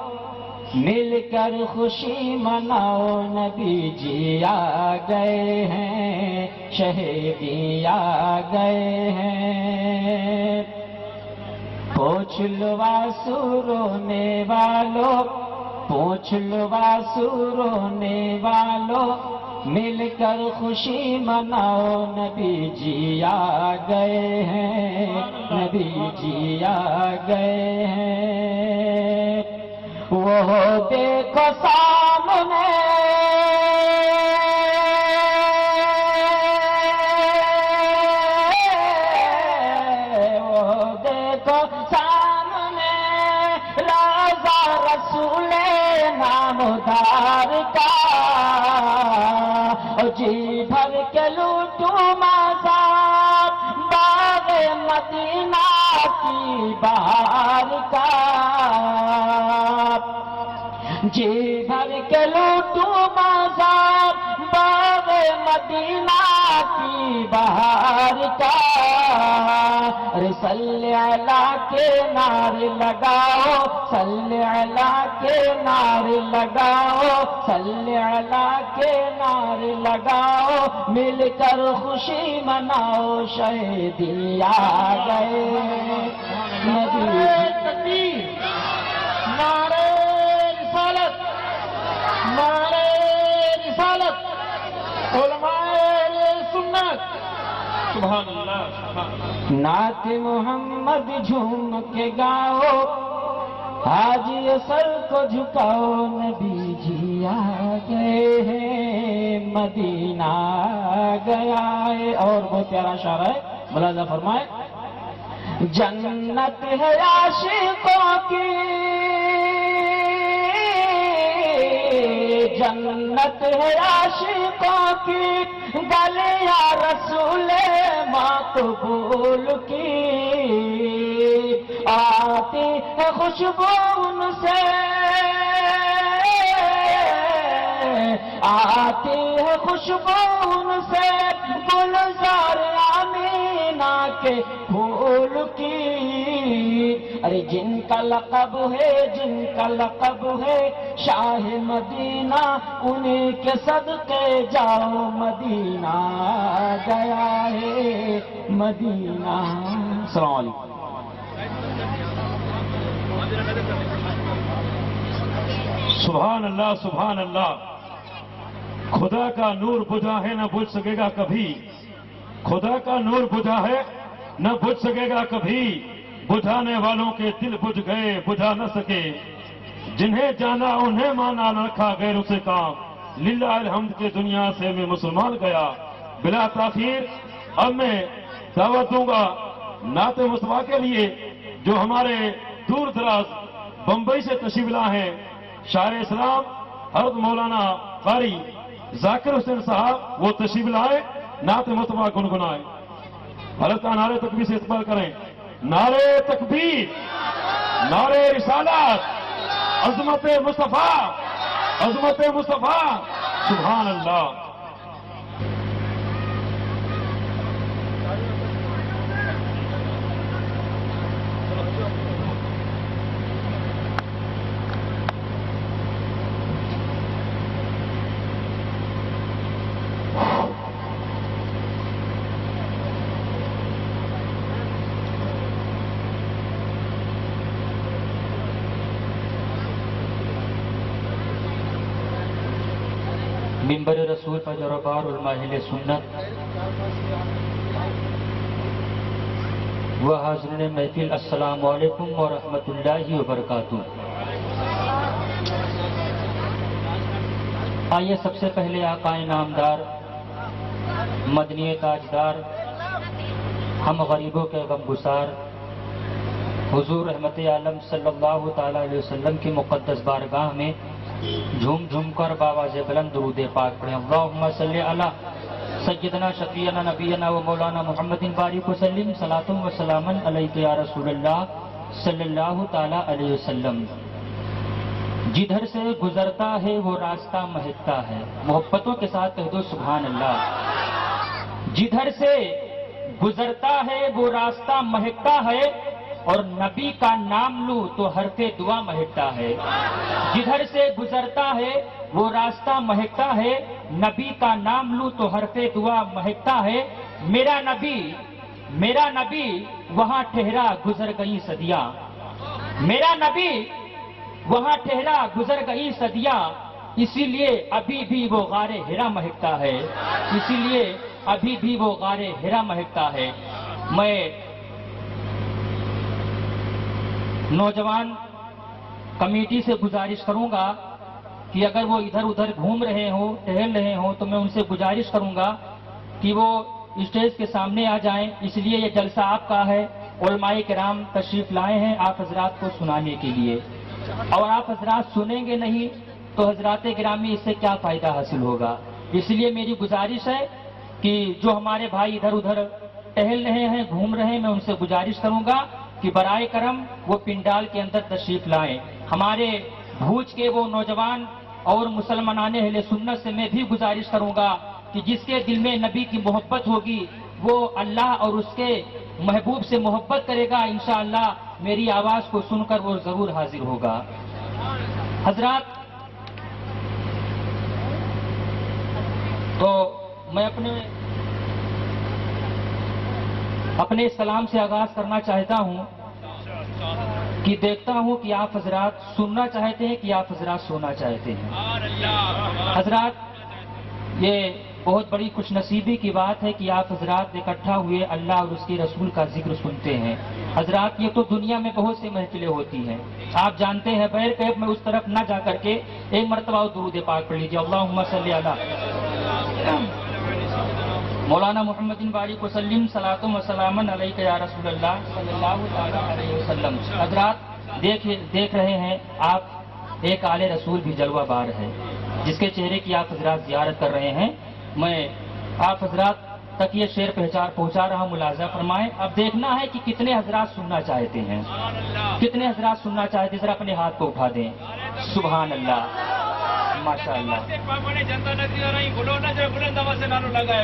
مل کر خوشی مناؤ، نبی جی آ گئے ہیں، شہیدی آ گئے ہیں. پوچھ لو سرونے والوں، پوچھ لو سرونے والوں، مل کر خوشی مناؤ، نبی جی آ گئے ہیں، نبی جی آ گئے ہیں. وہ دیکھو سامنے رسول نامدار کا، جی بھر کے لوٹوں مزار باغ مدینہ کی بہار کا، جی بھر کے لوٹوں مزار باغ مدینہ کی بہار کا. ارے صلی اللہ کے نعرے لگاؤ، صلی اللہ کے نعرے لگاؤ، صلی اللہ کے نعرے لگاؤ، مل کر خوشی مناؤ، شہیدی آ گئے نبی. نعرے رسالت، نعرے رسالت، علماء سنت. سبحان اللہ، سبحان اللہ. نعت محمد جھوم کے گاؤ، حاجی سر کو جھکاؤ، نبی جی آ گئے ہیں، مدینہ آ گیا ہے. اور بہت پیارا اشارہ ہے، ملاحظہ فرمائے. جنت ہے عاشقوں کی، جنت ہے عاشقوں کی، گلیاں رسول مقبول کی، آتی ہے خوشبو ان سے، آتی ہے خوشبو ان سے، گلزار آمینہ کے پھول کی۔ ارے جن کا لقب ہے، جن کا لقب ہے شاہ مدینہ، انہیں کے صدقے جاؤ مدینہ، گیا ہے مدینہ۔ السلام علیکم۔ سبحان اللہ سبحان اللہ۔ خدا کا نور بجھا ہے نہ بجھ سکے گا کبھی، خدا کا نور بجھا ہے نہ بجھ سکے گا کبھی، بجھانے والوں کے دل بجھ گئے بجھا نہ سکے، جنہیں جانا انہیں مانا نہ رکھا غیر اسے کام، للہ الحمد کے دنیا سے میں مسلمان گیا۔ بلا تاخیر اب میں دعوت دوں گا نعت مصطفیٰ کے لیے، جو ہمارے دور دراز بمبئی سے تشریف لائے ہیں، شاعر اسلام حضرت مولانا قاری ذاکر حسین صاحب، وہ تشریف لائے، نعت مصطفیٰ گنگنائے۔ حضرت کا نعرے تکبیر سے استقبال کریں۔ نعرے تکبیر، نعرے رسالت، عظمت مصطفیٰ، عظمت مصطفیٰ، سبحان اللہ۔ منبر رسول پر جربار علماء اہل سنت و حاضرین محفل، السلام علیکم ورحمۃ اللہ وبرکاتہ۔ آئیے سب سے پہلے آقا نامدار مدنی تاجدار، ہم غریبوں کے غمگسار حضور رحمت عالم صلی اللہ تعالی علیہ وسلم کی مقدس بارگاہ میں جھوم جھوم کر باواز بلند درود پاک پڑھیں۔ اللہم صلی علی سیدنا شفیعنا نبینا و مولانا محمد بارک وسلم، صلاۃ و سلام علیک یا رسول اللہ صلی اللہ تعالی علیہ وسلم۔ جدھر سے گزرتا ہے وہ راستہ مہکتا ہے، محبتوں کے ساتھ کہہ دو سبحان اللہ۔ جدھر سے گزرتا ہے وہ راستہ مہکتا ہے، اور نبی کا نام لوں تو حرف دعا مہکتا ہے۔ جدھر سے گزرتا ہے وہ راستہ مہکتا ہے، نبی کا نام لوں تو حرف دعا مہکتا ہے۔ میرا نبی وہاں ٹھہرا گزر گئی صدیاں، میرا نبی وہاں ٹھہرا گزر گئی صدیاں، اسی لیے ابھی بھی وہ غار ہرا مہکتا ہے، اسی لیے ابھی بھی وہ غار ہرا مہکتا ہے۔ میں نوجوان کمیٹی سے گزارش کروں گا کہ اگر وہ ادھر ادھر گھوم رہے ہوں، ٹہل رہے ہوں، تو میں ان سے گزارش کروں گا کہ وہ اسٹیج کے سامنے آ جائیں، اس لیے یہ جلسہ آپ کا ہے۔ علماء کرام تشریف لائے ہیں آپ حضرات کو سنانے کے لیے، اور آپ حضرات سنیں گے نہیں تو حضرات گرامی اس سے کیا فائدہ حاصل ہوگا۔ اس لیے میری گزارش ہے کہ جو ہمارے بھائی ادھر ادھر ٹہل رہے ہیں، گھوم رہے ہیں، میں ان سے گزارش کروں گا کہ برائے کرم وہ پنڈال کے اندر تشریف لائیں۔ ہمارے بھوج کے وہ نوجوان اور مسلمانان اہل سنت سے میں بھی گزارش کروں گا کہ جس کے دل میں نبی کی محبت ہوگی وہ اللہ اور اس کے محبوب سے محبت کرے گا، انشاءاللہ میری آواز کو سن کر وہ ضرور حاضر ہوگا۔ حضرات، تو میں اپنے سلام سے آغاز کرنا چاہتا ہوں کہ دیکھتا ہوں کہ آپ حضرات سننا چاہتے ہیں کہ آپ حضرات سونا چاہتے ہیں۔ حضرات، یہ بہت بڑی خوش نصیبی کی بات ہے کہ آپ حضرات اکٹھا ہوئے اللہ اور اس کے رسول کا ذکر سنتے ہیں۔ حضرات، یہ تو دنیا میں بہت سی محفلیں ہوتی ہیں، آپ جانتے ہیں، بغیر کیف میں اس طرف نہ جا کر کے ایک مرتبہ درود پاک پڑھ لیجیے۔ اللہم صلی علی مولانا محمد بن باریک وسلم صلاۃ و سلامن علیک یا رسول اللہ صلی اللہ تعالی علیہ وسلم۔ حضرات دیکھ رہے ہیں آپ، ایک آل رسول بھی جلوہ بار ہے جس کے چہرے کی آپ حضرات زیارت کر رہے ہیں۔ میں آپ حضرات تک یہ شعر پہنچا رہا ہوں، ملاحظہ فرمائیں۔ اب دیکھنا ہے کہ کتنے حضرات سننا چاہتے ہیں، کتنے حضرات سننا چاہتے ہیں، ذرا اپنے ہاتھ کو اٹھا دیں۔ سبحان اللہ، ماشاء اللہ۔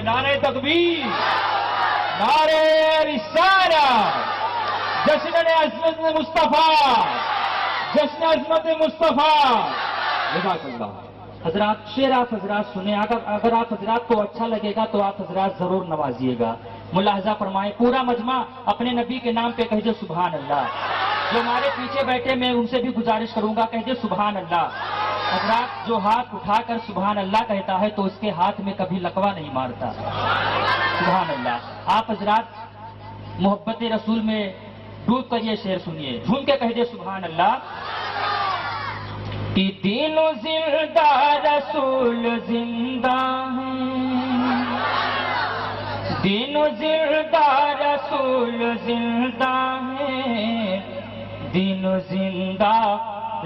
نعرہ تکبیر، نعرہ رسالت، جشن عظمت مصطفیٰ، جشن عظمت مصطفیٰ۔ جزاک اللہ۔ حضرات شعر آپ حضرات سنیں، اگر آپ حضرات کو اچھا لگے گا تو آپ حضرات ضرور نوازیے گا۔ ملاحظہ فرمائیں، پورا مجمع اپنے نبی کے نام پہ کہہ دے سبحان اللہ۔ جو ہمارے پیچھے بیٹھے میں ان سے بھی گزارش کروں گا، کہہ دے سبحان اللہ۔ حضرات جو ہاتھ اٹھا کر سبحان اللہ کہتا ہے تو اس کے ہاتھ میں کبھی لقوہ نہیں مارتا۔ سبحان اللہ۔ آپ حضرات محبت رسول میں ڈوب کر یہ شعر سنیے، جھوم کے کہہ دے سبحان اللہ۔ کہ دین و زندہ رسول زندہ ہیں، دین و زندہ رسول زندہ ہیں، دین و زندہ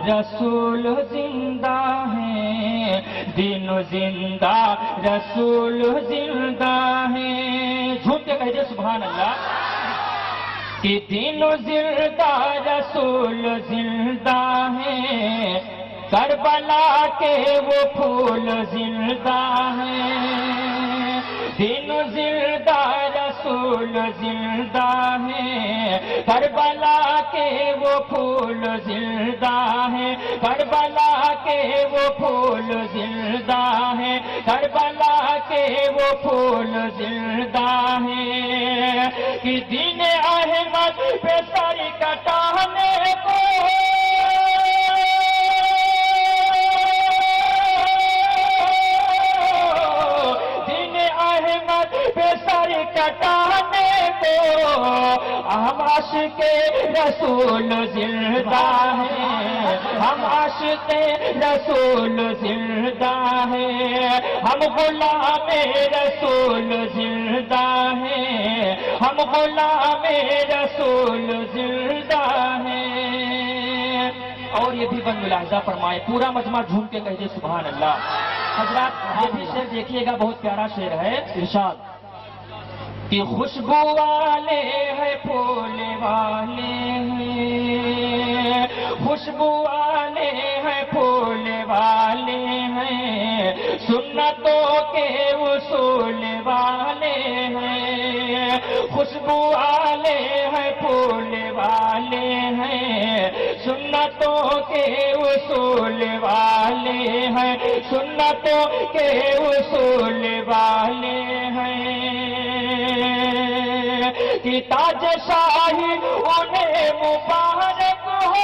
رسول زندہ ہیں، دین و زندہ رسول زندہ ہیں۔ جھوم کے کہہ دے سبحان اللہ۔ کہ دین و زندہ رسول زندہ ہیں، کربلا کے وہ پھول زندہ ہیں، دین و زندہ رسول زندہ ہیں، کربلا کے وہ پھول زندہ ہیں، کربلا کے وہ پھول زندہ ہیں، کربلا کے وہ پھول زندہ ہیں۔ کہ دین احمد پہ سر کٹانے کو کٹانے کو ہم عاشق رسول زندہ ہیں، ہم عاشق رسول زندہ ہیں، ہم غلام رسول زندہ ہیں، ہم غلام رسول زندہ ہیں۔ اور یہ بھی بن ملاحظہ فرمائے، پورا مجمع جھوم کے کہہ دے سبحان اللہ۔ حضرات یہ بھی شعر دیکھیے گا، بہت پیارا شعر ہے۔ ارشاد کہ خوشبو والے ہیں، پھول والے ہیں، خوشبو والے ہیں، پھول والے ہیں، سنتوں کے اصول والے ہیں، خوشبو والے ہیں، پھول والے ہیں، سنتوں کے اصول والے ہیں، سنتوں کے اصول والے ہیں۔ کہ تاج شاہی انہیں مبارک ہو،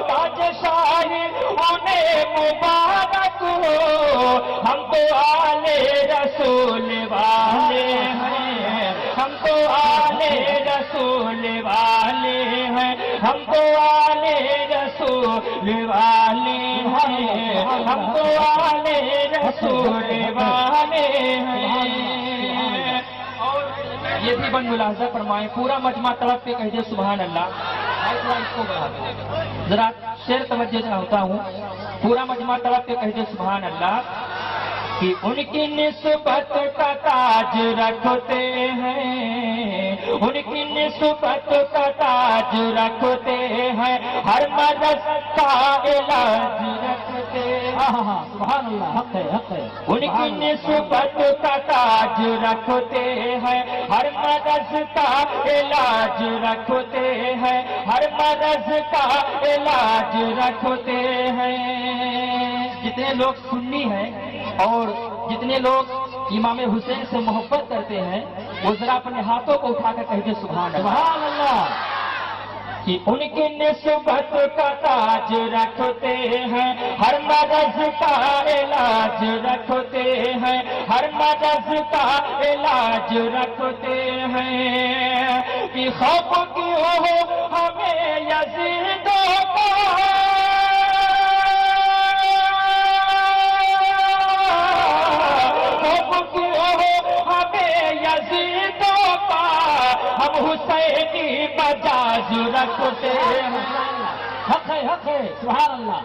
تاج شاہی انہیں مبارک ہو، ہم تو آل رسول والے ہیں، ہم تو آل رسول والے ہیں، ہم تو آل رسول والے ہیں، ہم تو آل رسول والے ہیں۔ اور یہ بھی بن ملاحظہ فرمائیں، پورا مجمع طرف پہ کہہ دے سبحان اللہ۔ اس کو بڑھا دیں ذرا، شعر توجہ چاہتا ہوں، پورا مجمع طرف پہ کہہ دے سبحان اللہ۔ کہ ان کی نسبت کا تاج رکھتے ہیں، ان کی نسبت کا تاج رکھتے ہیں، ہر مرض کا علاج رکھتے ہیں۔ سبحان اللہ، حق ہے، حق ہے۔ ان کی نسبت کا تاج رکھتے ہیں، ہر مرض کا علاج رکھتے ہیں، ہر مرض کا علاج رکھتے ہیں۔ جتنے لوگ سنی ہیں اور جتنے لوگ امام حسین سے محبت کرتے ہیں وہ ذرا اپنے ہاتھوں کو اٹھا کر کہتے سبحان اللہ، سبحان اللہ۔ کہ ان کی نسبت کا تاج رکھتے ہیں، ہر مرض کا علاج رکھتے ہیں، ہر مرض کا علاج رکھتے ہیں۔ کہ خوف کیوں ہو ہمیں یزیدوں کا، ہم حسینی مجاز رکھتے ہیں، حق ہے سبحان اللہ،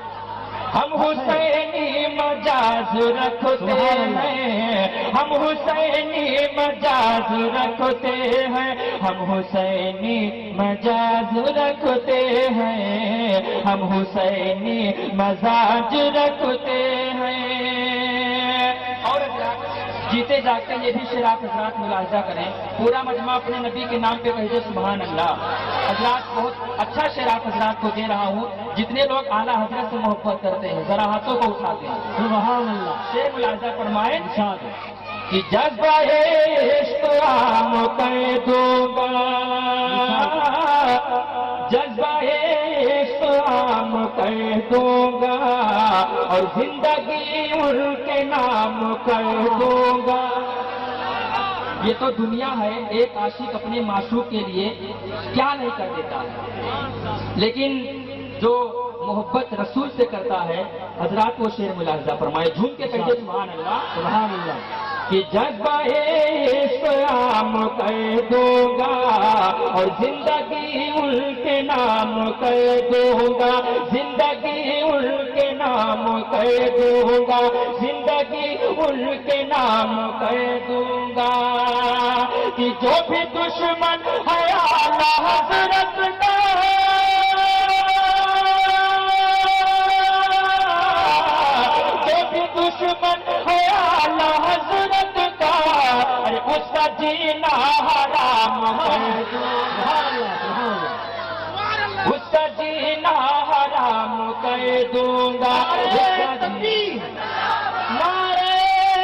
ہم حسینی مجاز رکھتے ہیں، ہم حسینی مجاز رکھتے ہیں، ہم حسینی مجاز رکھتے ہیں، ہم حسینی مزاج رکھتے ہیں۔ اور جیتے جاگتے یہ بھی شعر آپ حضرات ملاحظہ کریں، پورا مجمع اپنے نبی کے نام پہ کہیے سبحان اللہ۔ حضرات بہت اچھا شعر آپ حضرات کو دے رہا ہوں، جتنے لوگ اعلیٰ حضرت سے محبت کرتے ہیں ذرا ہاتھوں کو اٹھاتے ہیں، سبحان اللہ، شعر ملاحظہ فرمائیں ارشاد ہے۔ کہ جذبہ عشق عام کر دوں گا، جذبہ عشق عام کر دوں گا، اور زندگی ان کے نام کر دوں گا۔ یہ تو دنیا ہے، ایک عاشق اپنے معشوق کے لیے کیا نہیں کر دیتا ہے، لیکن جو محبت رسول سے کرتا ہے حضرات وہ شعر ملاحظہ فرمائے، جھوم کے کہیے سبحان اللہ، سبحان اللہ، کہ جذبہ عشق عام کر دوں گا، اور زندگی ان کے نام کر دوں گا، زندگی ان کے نام کر دوں گا، زندگی ان کے نام کر دوں گا، کہ جو بھی دشمن ہے اعلیٰ حضرت کا، جو بھی دشمن ہے اعلیٰ حضرت کا، ارے اس کا جینا حرام کر دوں گا، اس کا جینا حرام کر دوں گا، نعرہ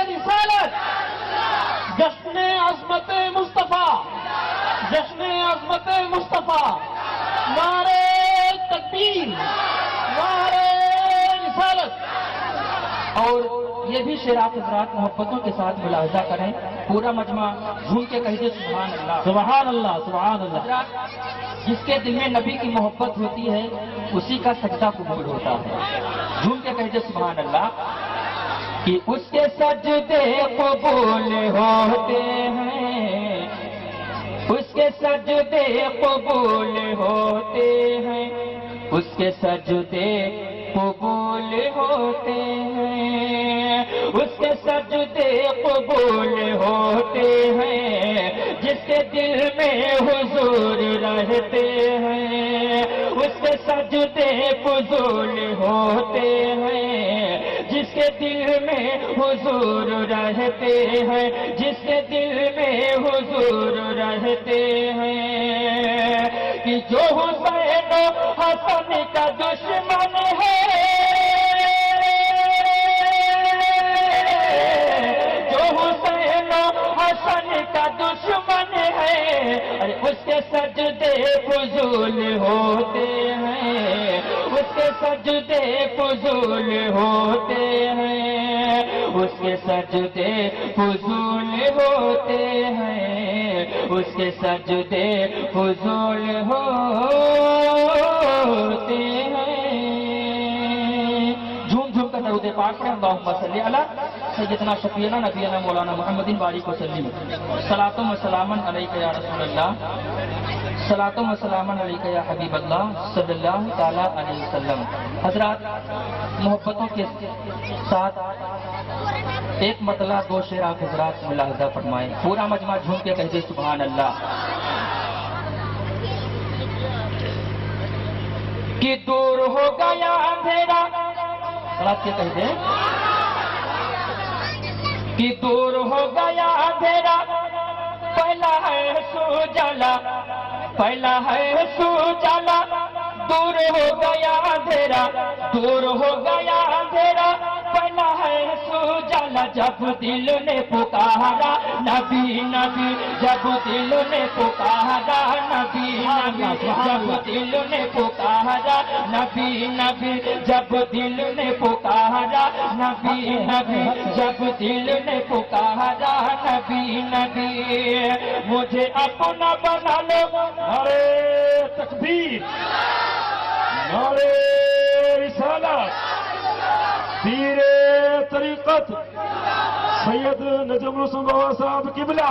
رسالت، جشن عظمت مصطفیٰ، جشن عظمت مصطفیٰ، نعرہ تکبیر، نعرہ رسالت۔ اور یہ بھی شعر آپ حضرات محبتوں کے ساتھ ملاحظہ کریں، پورا مجمع جھوم کے کہیے سبحان اللہ۔ سبحان اللہ، سبحان اللہ، حضرات جس کے دل میں نبی کی محبت ہوتی ہے اسی کا سجدہ قبول ہوتا ہے، جھوم کے کہیے سبحان اللہ، کہ اس کے سجدے قبول ہوتے ہیں، اس کے سجدے قبول ہوتے ہیں، اس کے سجدے قبول ہوتے ہیں، اس کے سجدے قبول ہوتے ہیں، جس کے دل میں حضور رہتے ہیں، اس کے سجدے فضول ہوتے ہیں، جس کے دل میں حضور رہتے ہیں، جس کے دل میں حضور رہتے ہیں، کہ جو حسین و حسن کا دشمن ہے، جو حسین و حسن کا دشمن ہے، ارے اس کے سجدے فضول ہوتے ہیں، اس کے سجدے فضول ہوتے ہیں، اس کے سجدے فضول ہوتے ہیں، اس کے سجدے فضول ہوتے ہیں۔ جھوم جھوم کر درود پاک پڑھیں، اللہم صلی علی سیدنا شفیعنا نبینا مولانا محمد بارک وسلم، صلاۃ و سلام علیک یا رسول اللہ، صلاۃ و سلام علیک یا حبیب اللہ صلی اللہ تعالی علیہ وسلم۔ حضرات محبتوں کے ساتھ ایک مطلع دو شعر آپ حضرات ملاحظہ فرمائیں، پورا مجمع جھوم کے کہتے سبحان اللہ، کہ دور ہو گیا اندھیرا، رات کے کہتے کہ دور ہو گیا اندھیرا، پہلا ہے سوجالا، پہلا ہے سوجالا، دور ہو گیا اندھیرا، دور ہو گیا اندھیرا، پہلا ہے سوجالا، جب دل نے پکارا نبی نبی، جب دل نے پکارا نبی نبی، جب دل نے پکارا نبی نبی، جب دل نے پکارا نبی نبی، جب دل نے پکارا نبی نبی، مجھے اپنا بنا لو، نعرے تکبیر، نعرے رسالت، پیر طریقت سید نجم الحسن بابا صاحب قبلہ،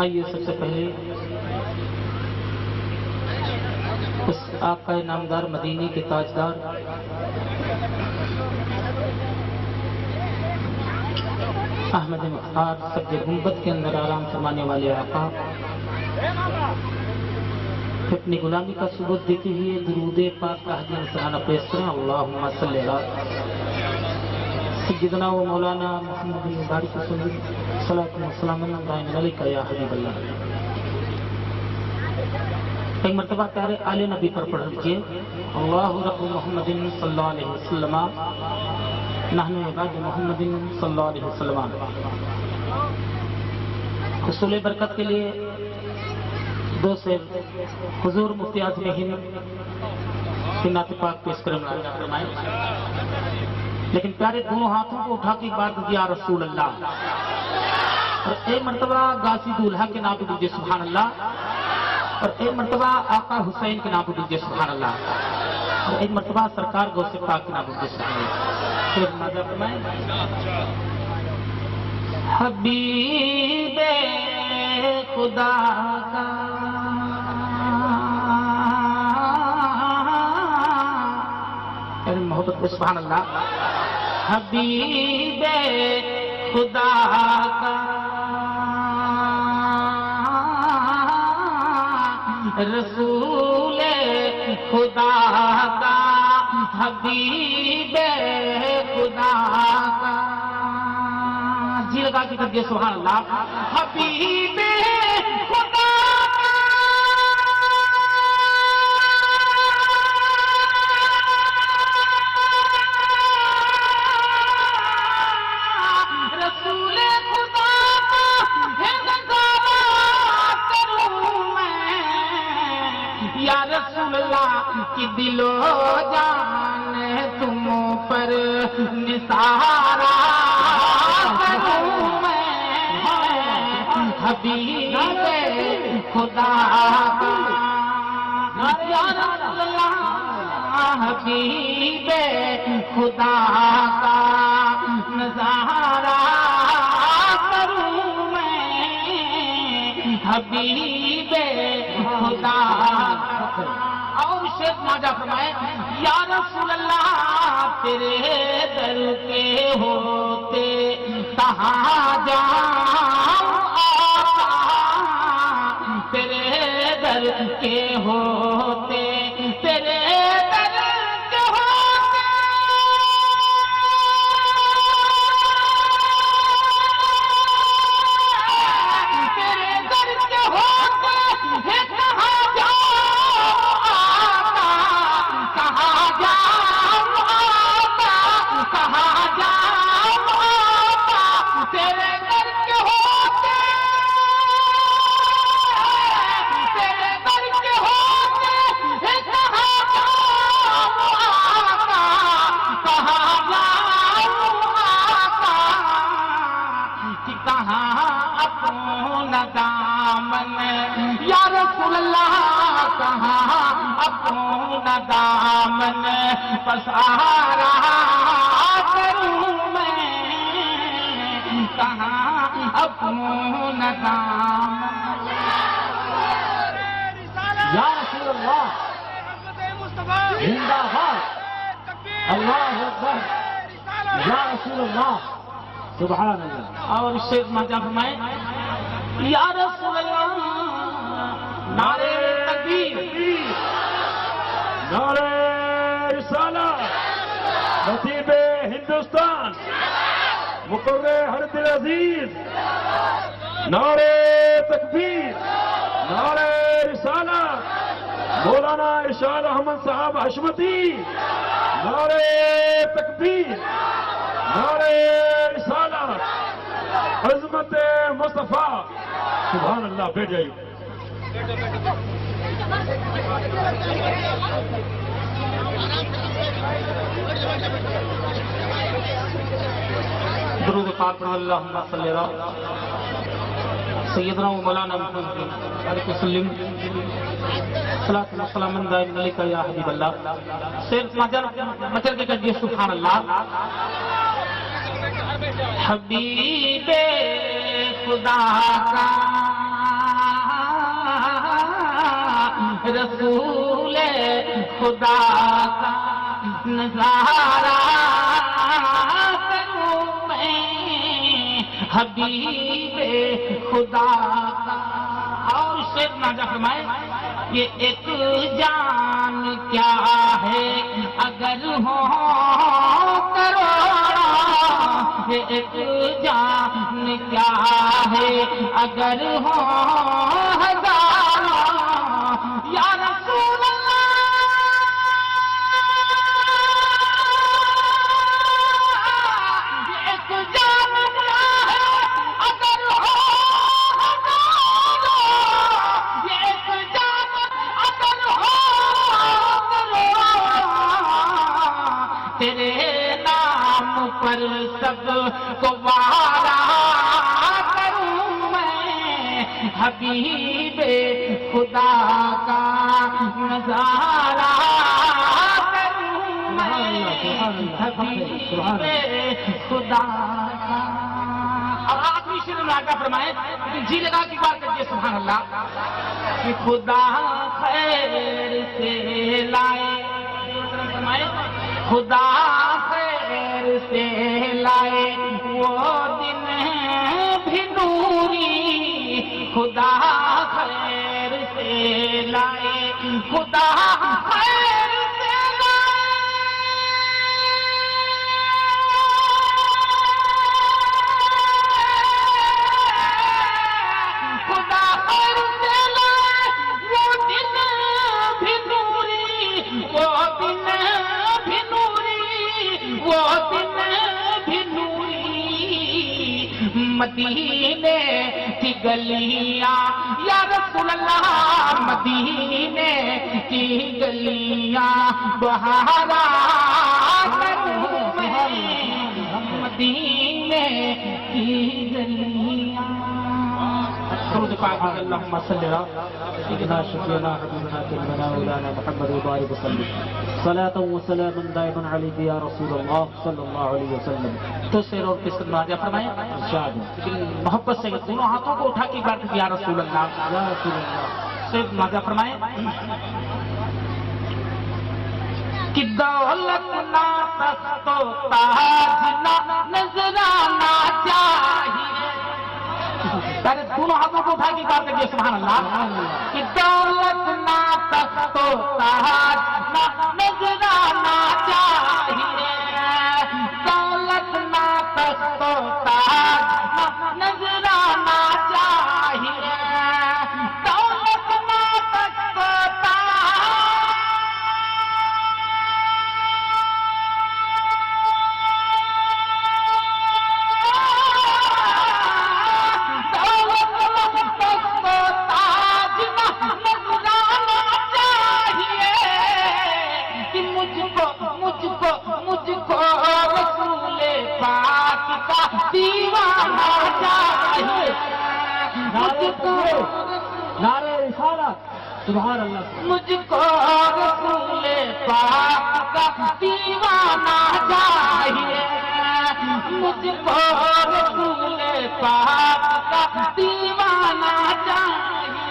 آئیے سب سے پہلے اس آقا نامدار مدینے کے تاجدار احمد مختار سب گنبد کے اندر آرام فرمانے والے آقا اپنی غلامی کا ثبوت دیتے ہوئے درود پاک کا ہدیہ نذرانہ پیش کریں۔ اللہم صلی علی سیدنا و مولانا محمد بن بارک وسلم صلاۃ و سلام علیک یا حبیب اللہ۔ ایک مرتبہ پیارے آل نبی پر پڑھ لیجیے۔ اللہ رب محمد صلی اللہ علیہ وسلم نحن عباد محمد صلی اللہ علیہ وسلم۔ حصول برکت کے لیے دو سے حضور مفتی اعظم ہند کی نعت پاک پیش کریں فرمائیں، لیکن پیارے دونوں ہاتھوں کو اٹھا کے بات دیا رسول اللہ، اور ایک مرتبہ غازی دولہا کے نام پہ دیجیے سبحان اللہ، اور ایک مرتبہ آقا حسین کے نام پہ دیجیے سبحان اللہ، اور ایک مرتبہ سرکار غوث پاک کے نام پہ دیجیے سبحان اللہ۔ پھر ماذا فرمائیں؟ حبیب خدا کا محبت کو سبحان اللہ۔ حبیب خدا کا رسول خدا کا حبیب خدا کا، جی لگا کے کر دیا سبحان اللہ۔ حبیب خدا رسول خدا کروں میں یا رسول اللہ کی دل و جان تم پر نثارا کروں میں، حبیب خدا یا رسول اللہ حبیب خدا کا نظارہ کروں میں، حبیب خدا کا۔ اور شیخ ماجا فرمائے یا رسول اللہ تیرے در کے ہوتے کہاں جاؤں آقا، تیرے در کے ہوتے تیرے در کے ہوتے تیرے در کے ہوتے ہے کہاں جاؤں آقا، کہاں جاؤں آقا، کہاں جاؤں آقا، تیرے در کے ہوتے تیرے در کے ہوتے ہے کہاں جاؤں آقا، کہاں جاؤں آقا، کہ کہاں اپنا دامن یا رسول اللہ، کہاں اپنا دامن پسارا کروں میں، کہاں اپنا دامن یا رسول اللہ زندہ باد، اللہ اکبر یا رسول اللہ سبحان اللہ۔ اور اس سے ماجا فرمائیں یا رسول اللہ نعرے تکبیر، نعرہ رسالت، خطیب ہندوستان مقرر ہر دل عزیز، نعرہ تکبیر، نعرہ رسالت، مولانا ارشاد احمد صاحب حشمتی، نعرہ تکبیر، نعرہ رسالت، عظمت مصطفیٰ سبحان اللہ۔ بیٹھ جائیے۔ درود پاک پڑھ اللہم صلی اللہ سیدنا و مولانا محمد علیہ وسلم صلاۃ و سلام علیک یا حبیب اللہ. صرف مچل کے کہیے سبحان اللہ. حبیب خدا کا رسول خدا کا نظارہ کروں میں حبیب خدا کا. اور شیر ناجا فرمائے یہ ایک جان کیا ہے اگر ہو کروڑا. یہ ایک جان کیا ہے اگر ہو ہزاروں. یا رسول اللہ یہ ایک جان کیا ہے اگر ہو ہزاروں. یہ ایک جان اگر ہو کروڑوں. تیرے نام پر سب کو وارا کروں میں حبیب خدا کا نظارہ کروں میں حبیب خدا کا. اور آخری شیر میں آقا فرمائے جی لگا کی بات کریے سبحان اللہ کہ خدا خیر سے لائے. فرمائے خدا خیر سے لائے وہ دن بھی نوری. خدا خیر سے لائے خدا خیر سے لائے خدا خیر سے لائے وہ دن بھی نوری. وہ دن بھی نوری وہ دن بھی نوری. مدینے کی گلیاں یا رسول اللہ مدینے کی گلیاں بہارا کروں میں مدینے کی گلیاں. درود پاک اللہم صلی علی سیدنا شفیعنا حبیبنا کلمنا مولانا محمد وبارک وسلم صلاۃ و سلام دائما علیک یا رسول اللہ صلی اللہ علیہ وسلم. تو سیر اور قصہ نازل فرمائیں ارشاد محبت سے دونوں ہاتھوں کو اٹھا کے بات یا رسول اللہ یا رسول اللہ. سیر نازل فرمائیں کہ دولت نہ تخت و تاج نہ نذرانہ چاہیے. دونوں ہاتھوں کو اٹھا کے بات کریے سبحان اللہ کہ دولت نہ تخت و تاج نہ نذرانہ چاہیے. دولت نہ تخت و تاج نہ نذرانہ چاہیے. دولت نہ تخت و دیوانہ چاہیے. نعرہ رسالت سبحان اللہ. مجھ کو رسول پاک کا دیوانہ چاہیے. مجھ کو رسول پاک کا دیوانہ چاہیے.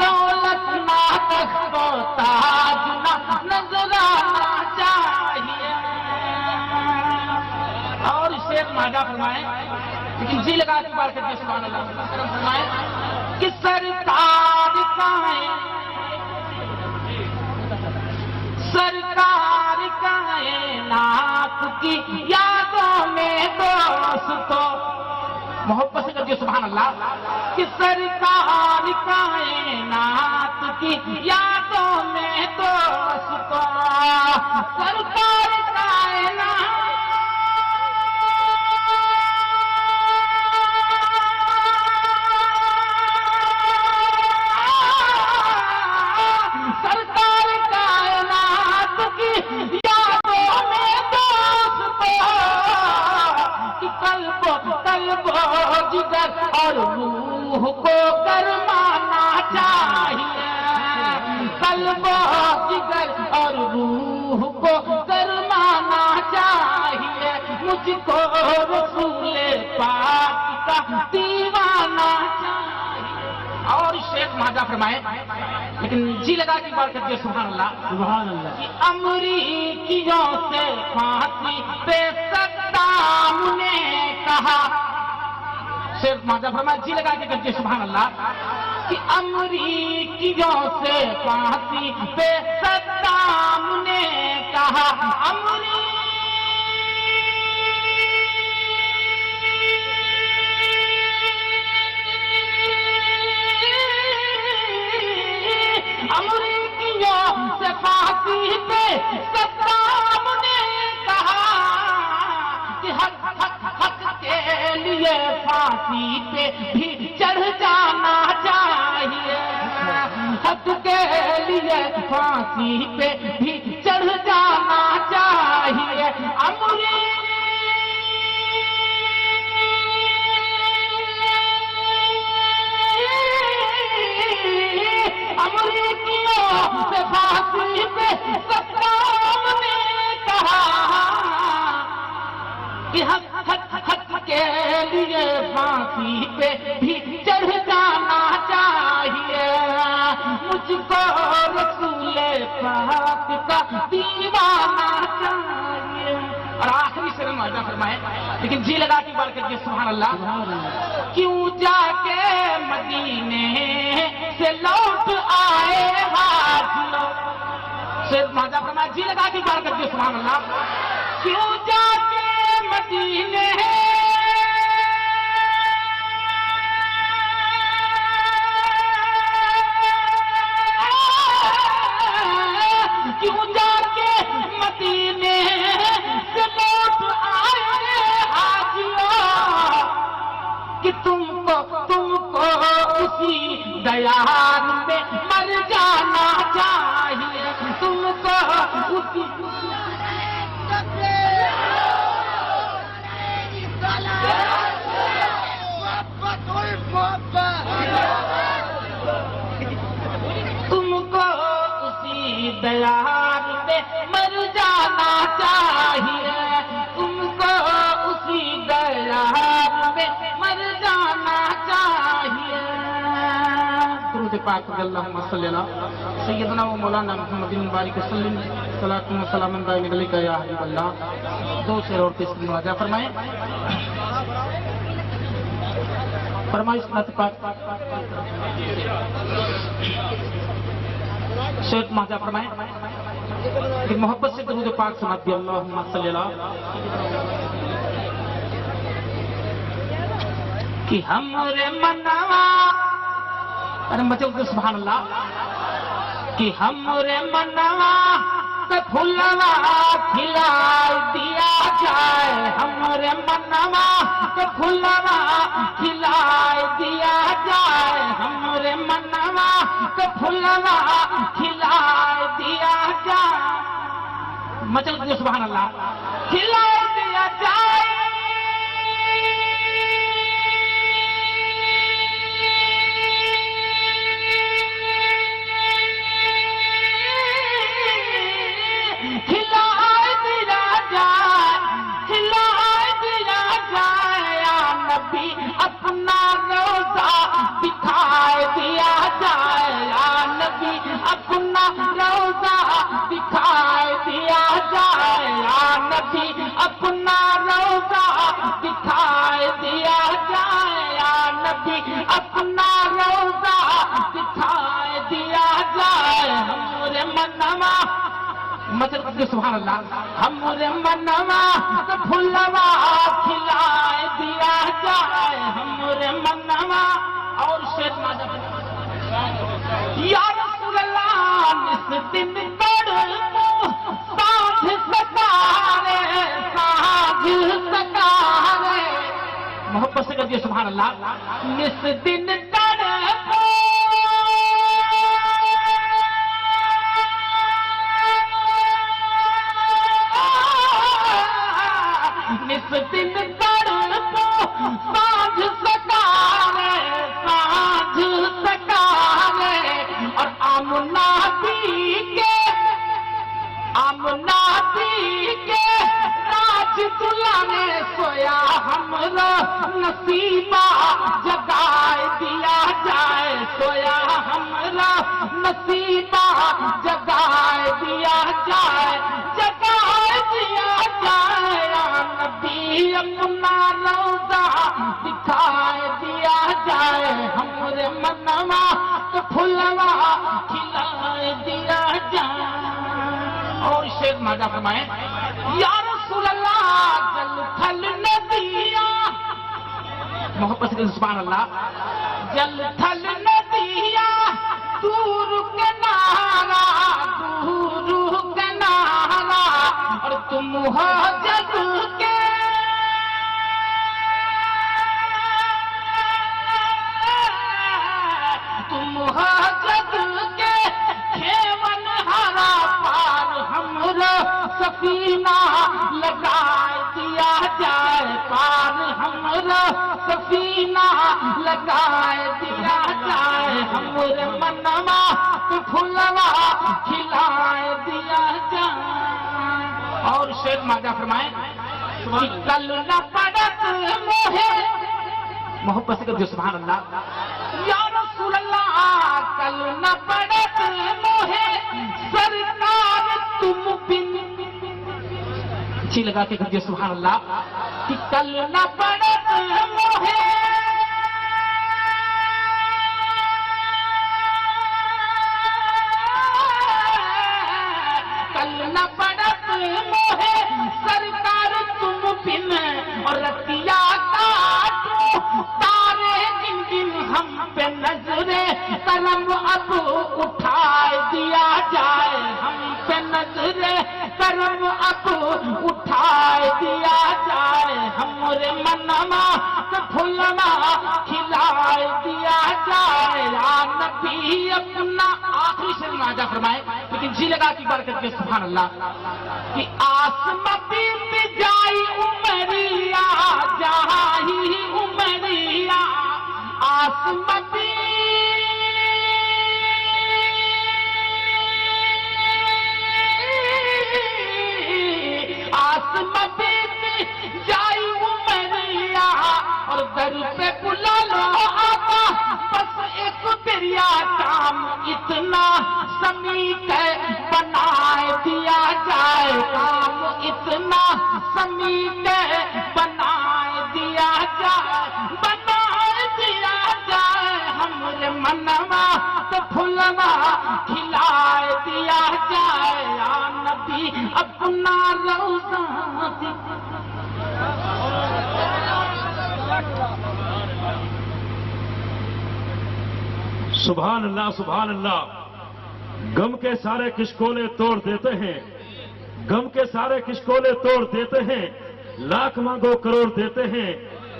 دولت نہ تخت و تاج نہ نذرانہ چاہیے. اور شیخ ماجا فرمائیں لیکن جی لگا کے بار کرتے سبحان اللہ فرمائیں کہ سرکار کائنات کی یادوں میں دوستو. محبت سے کرتے سبحان اللہ کہ سرکار کائنات کی یادوں میں دوستو. سرکار کائنات اور روح کو گرمانا چاہیے، قلب و جگر اور روح کو گرمانا چاہیے، مجھ کو رسول پاک کا دیوانہ چاہیے۔ اور شیخ مہاجا فرمائے، لیکن جی لگا کی بات کرتے سبحان اللہ سبحان اللہ۔ کہ امریکیوں سے پھانسی پہ صدام نے کہا، شیخ مہاجا فرمائے جی لگا کے کرتے سبحان اللہ، کہ امریکیوں سے پھانسی پہ صدام نے کہا، امریکیوں سے پھانسی پہ صدام نے کہا کہ حق کے لیے پھانسی پہ بھی چڑھ جانا چاہیے، حق کے لیے پھانسی پہ بھی چڑھ جانا چاہیے۔ امریکیوں سے پھانسی پہ صدام نے کہا کہ حق کے لیے پھانسی پہ بھی چڑھ جانا چاہیے، مجھ کو رسول پاک کا دیوانہ چاہیے۔ اور آخری سے معاہدہ فرمائے، لیکن جی لگا کی بات کرتے سبحان اللہ، کیوں جا کے مدینے سے لوٹ آئے حاجیوں، سے معاہدہ فرمائے جی لگا کی بات کرتے سبحان اللہ، کیوں جا کے مدینے کیوں جا کے مدینے سے لوٹ آئے حاجیوں، کہ تم کو اسی دیار میں مر جانا چاہیے، تم کو اسی دیار میں مر جانا چاہیے، تم کو اسی دیار میں مر جانا چاہیے۔ درود پاک اللہم صلی اللہ سیدنا و مولانا محمد مبارک وسلم، صلاۃ و سلام دائم علیکہ یا حبیب اللہ۔ دو شعر اور تیسری مواضع فرمائیں، فرمائش نعت پاک شیخ مہاجا فرمائیں کہ محبت سے درود پاک سنات دی اللہم صلی اللہ، کہ ہمرے منوا، ارے مچل سبحان اللہ، کہ ہمرے منوا کا پھلوا کھلا دیا جائے، ہمرے منوا کا پھلوا کھلا دیا جائے، ہمرے منوا کا پھلوا کھلا دیا جائے، مچل کے سبحان اللہ، کھلا دیا جائے۔ اپنا روزہ دکھائے دیا جائے، یا نبی اپنا روزہ دکھائے دیا جائے، یا نبی اپنا روزہ دکھائے دیا جائے، یا نبی اپنا روزہ دکھائے دیا جائے، ہمارے منوا مطلب سبحان اللہ، ہمارے منوا پھلوا کھلائے دیا جائے، ہمارے منوا۔ اور شیخ مہاجا یا رسول اللہ اس دن تڑپوں سانجھ ستارے، سانجھ ستارے، محبت سے کہتے سبحان اللہ، اس دن تڑپوں اس دن تڑپوں سانجھ ستارے، ہمرا نصیبہ جگائے دیا جائے، سویا ہمرا نصیبہ جگائے دیا جائے، جگائے دیا جائے، یا نبی اپنا روضہ دکھائے دیا جائے، ہمارے منوا تو پھلوا کھلائے دیا جائے۔ اور شیر ماجا فرمائے یا رسول اللہ جل تھل ندیا، محبت سے سبحان اللہ، جل تھل ندیا دور کنارا، دور کنارا، اور تم ہو جگ کے تم ہو جگ کے کھیون ہرا پار ہمرا سفینہ لگائے دیا جائے، پار ہمرا سفینہ لگائے دیا جائے، ہمارے منوا تو پھلوا کھلائے دیا جائے۔ اور شیر ماجا فرمائے کہ کل نہ پڑت موہے، محبت سے کہتے سبحان اللہ، یا رسول اللہ کل نہ پڑت موہے سرکار تم بن، اچھی لگا کے کہتے سبحان اللہ، کہ کل نہ پڑت موہے نہ پڑت موہے سرکار تم بن، اور رتیا کاٹو تارے جن جن ہم پہ نظریں کرم اب اٹھائے دیا جائے، ہم پہ نظریں کرم اب اٹھائے دیا جائے، ہمارے منوا تو پھلوا کھلائے دیا جائے، یا نبی اپنا آخری شیر ماجا فرمائے لیکن جی لگا کی برکت کے سبحان اللہ، کہ آسماں پہ جائی عمریا جائی عمریا، آسماں پہ آسماں پہ جائی عمریا، اور در پہ بلا لو آقا بس ایک دریا، کام اتنا سمیت بنائے دیا جائے، کام اتنا سمیت بنائے دیا جائے، بنائے دیا جائے، ہمارے منوا تو پھلوا کھلائے دیا جائے، یا نبی اپنا روضہ سبحان اللہ سبحان اللہ۔ غم کے سارے کشکولے توڑ دیتے ہیں، غم کے سارے کشکولے توڑ دیتے ہیں، لاکھ مانگو کروڑ دیتے ہیں،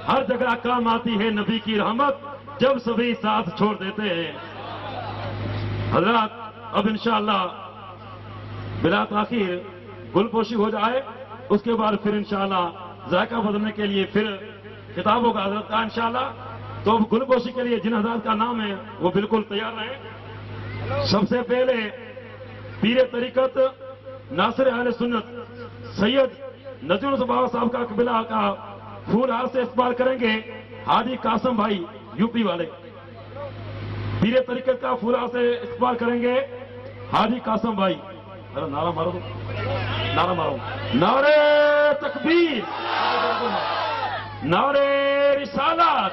ہر جگہ کام آتی ہے نبی کی رحمت جب سبھی ساتھ چھوڑ دیتے ہیں۔ حضرات اب انشاءاللہ بلا تاخیر گل پوشی ہو جائے، اس کے بعد پھر انشاءاللہ ذائقہ بدلنے کے لیے پھر خطاب ہوگا حضرت کا انشاءاللہ۔ تو اب گل پوشی کے لیے جن حضرات کا نام ہے وہ بالکل تیار رہیں۔ سب سے پہلے پیر طریقت ناصر اہل سنت سید نذیر بابا صاحب کا قبلہ کا پھول ہار سے استقبال کریں گے حاجی قاسم بھائی یو پی والے۔ پیر طریقت کا پھول ہار سے استقبال کریں گے حاجی قاسم بھائی۔ نعرہ مارو، نعرہ مارو، نعرہ تکبیر، نعرہ رسالت۔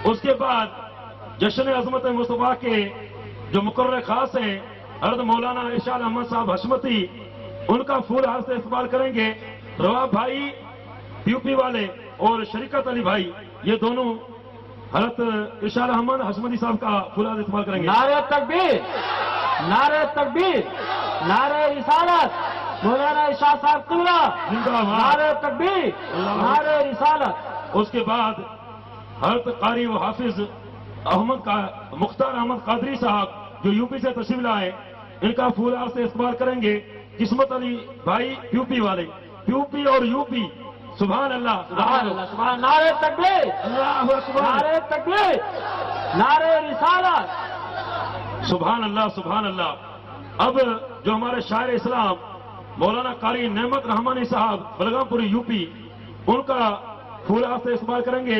اس کے بعد جشن عظمت مصطفیٰ کے جو مقرر خاص ہیں حضرت مولانا ارشاد احمد صاحب حشمتی، ان کا پھول ہار سے استقبال کریں گے رواب بھائی یو پی والے اور شریکت علی بھائی، یہ دونوں حضرت ارشاد احمد حشمتی صاحب کا پھول ہار سے استقبال کریں گے۔ نعرہ تکبیر، نعرہ تکبیر، نعرہ رسالت، مولانا ارشاد صاحب قبلہ، نعرہ تکبیر، نعرہ رسالت۔ اس کے بعد حضرت قاری و حافظ احمد کا مختار احمد قادری صاحب جو یو پی سے تشریف لائے، ان کا پھول ہار سے استقبال کریں گے قسمت علی بھائی یو پی والے، یو پی اور یو پی۔ سبحان اللہ، سبحان اللہ، سبحان نعرہ تکبیر، اللہ اکبر، نعرہ تکبیر، نعرہ رسالت۔ سبحان اللہ سبحان اللہ۔ اب جو ہمارے شاعر اسلام مولانا قاری نعمت رحمانی صاحب بلگام پوری یو پی، ان کا پھول ہاتھ سے استعمال کریں گے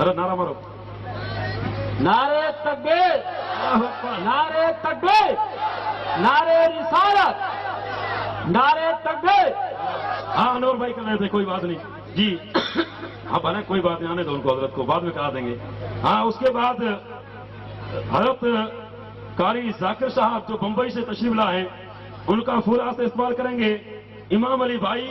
ارے نعرہ مارو. نعرے تکبیر، نعرے تکبیر، نعرے رسالت، نعرے تکبیر. ہاں انور بھائی کر رہے تھے، کوئی بات نہیں جی. ہاں بھائی کوئی بات نہیں، آنے دو ان کو، حضرت کو بعد میں کرا دیں گے. ہاں اس کے بعد حضرت قاری ذاکر صاحب جو بمبئی سے تشریف لائے ہیں، ان کا پھول ہاتھ سے استعمال کریں گے امام علی بھائی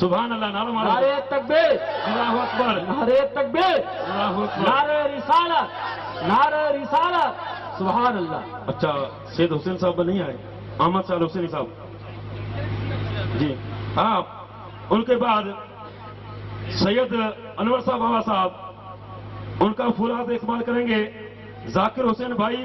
سبحان اللہ. نعرہ مارو. نعرے تکبیر، اللہ اکبر. نعرے تکبیر، اللہ اکبر. نعرے رسالت، نعرے رسالت. سبحان اللہ. اچھا سید حسین صاحب نہیں آئے، احمد شاہ حسین صاحب جی. ہاں ان کے بعد سید انور صاحب بابا صاحب، ان کا پھول ہاتھ استعمال کریں گے ذاکر حسین بھائی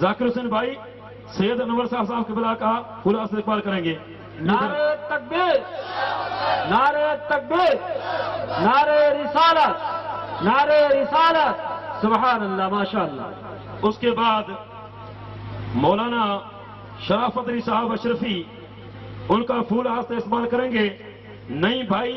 ذاکر حسین بھائی سید انور صاحب کے بلا کا پھول ہاتھ سے استعمال کریں گے. نعرے تکبیر، نعرے تکبیر، نعرے رسالت، نعرے رسالت. سبحان اللہ، ماشاء اللہ. اس کے بعد مولانا شرافت علی صاحب اشرفی، ان کا پھول ہاتھ سے استعمال کریں گے نئی بھائی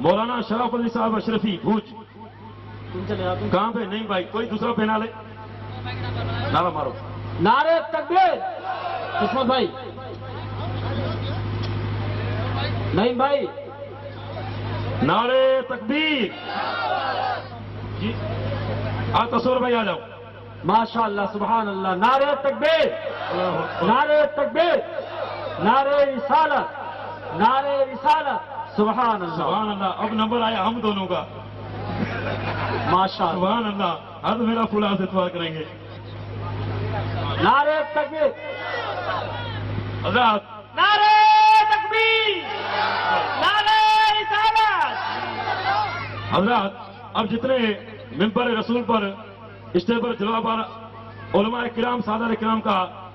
مولانا شرافت علی صاحب اشرفی بھوج. کہاں پہ نہیں بھائی، کوئی دوسرا پہنا لے. نعرہ مارو. نعرے تکبیر. قسمت بھائی، نہیں بھائی، نعرے تکبیر جی. تصور بھائی آ جاؤ. ماشاء اللہ، سبحان اللہ. نعرے تکبیر، نعرے تکبیر، نعرے رسالت، نعرے رسالت. سبحان اللہ، سبحان اللہ. اب نمبر آیا ہم دونوں کا. ماشاء اللہ. سبحان اللہ. اب میرا پھول ہاتھ سے استعمال کریں گے. نعرے تکبیر، حضرات نعرے تکبیر، نعرے رسالت. حضرات اب جتنے ممبر رسول پر اسٹیج پر جلوہ بار علماء کرام سادہ کرام کا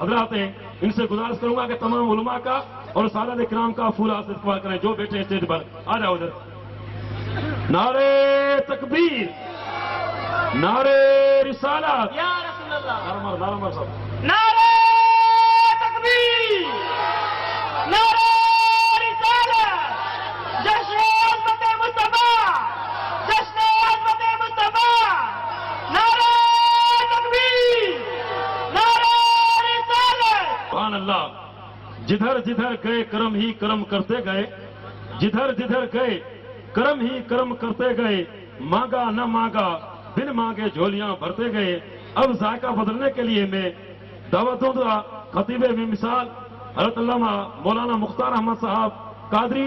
حضرات ہیں، ان سے گزارش کروں گا کہ تمام علماء کا اور سادہ کرام کا پھول ہاتھ سے استعمال کریں جو بیٹھے اسٹیج پر. آ جاؤ ادھر. نعرے تکبیر، نعرے رسالت. یا رسول اللہ. نعرہ مار صاحب. نعرے تکبیر، نعرے رسالت. جشن عظمت مصطفیٰ، جشن عظمت مصطفیٰ. نعرے تکبیر، نعرے رسالت. سبحان اللہ. جدھر جدھر گئے کرم ہی کرم کرتے گئے، جدھر جدھر گئے کرم ہی کرم کرتے گئے. مانگا نہ مانگا بن مانگے جھولیاں بھرتے گئے. اب ذائقہ بدلنے کے لیے میں دعوت دوں گا خطیب میں مثال حضرت علامہ مولانا مختار احمد صاحب قادری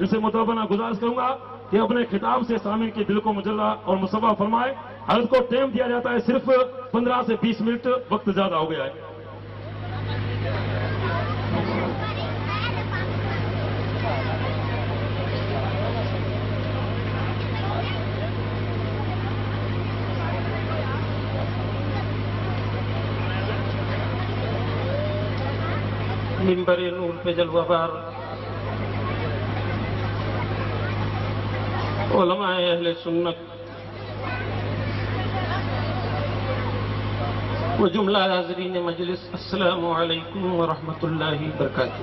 ان سے متوبانہ گزارش کروں گا کہ اپنے خطاب سے سامعین کے دل کو مجلہ اور مصفا فرمائے. حضرت کو ٹائم دیا جاتا ہے صرف 15 سے 20 منٹ، وقت زیادہ ہو گیا ہے. منبر نور پہ جلوہ بار علماء اہل سنت و جملہ حاضرین مجلس، السلام علیکم ورحمۃ اللہ وبرکاتہ.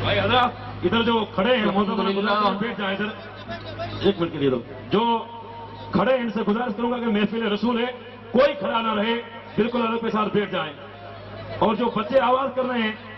بھائی حضرات ادھر جو کھڑے ہیں بیٹھ جائیں ادھر 1 منٹ کے لیے. جو کھڑے ہیں ان سے گزارش کروں گا کہ محفل رسول ہے، کوئی کھڑا نہ رہے، بالکل ادب کے ساتھ بیٹھ جائیں. اور جو بچے آواز کر رہے ہیں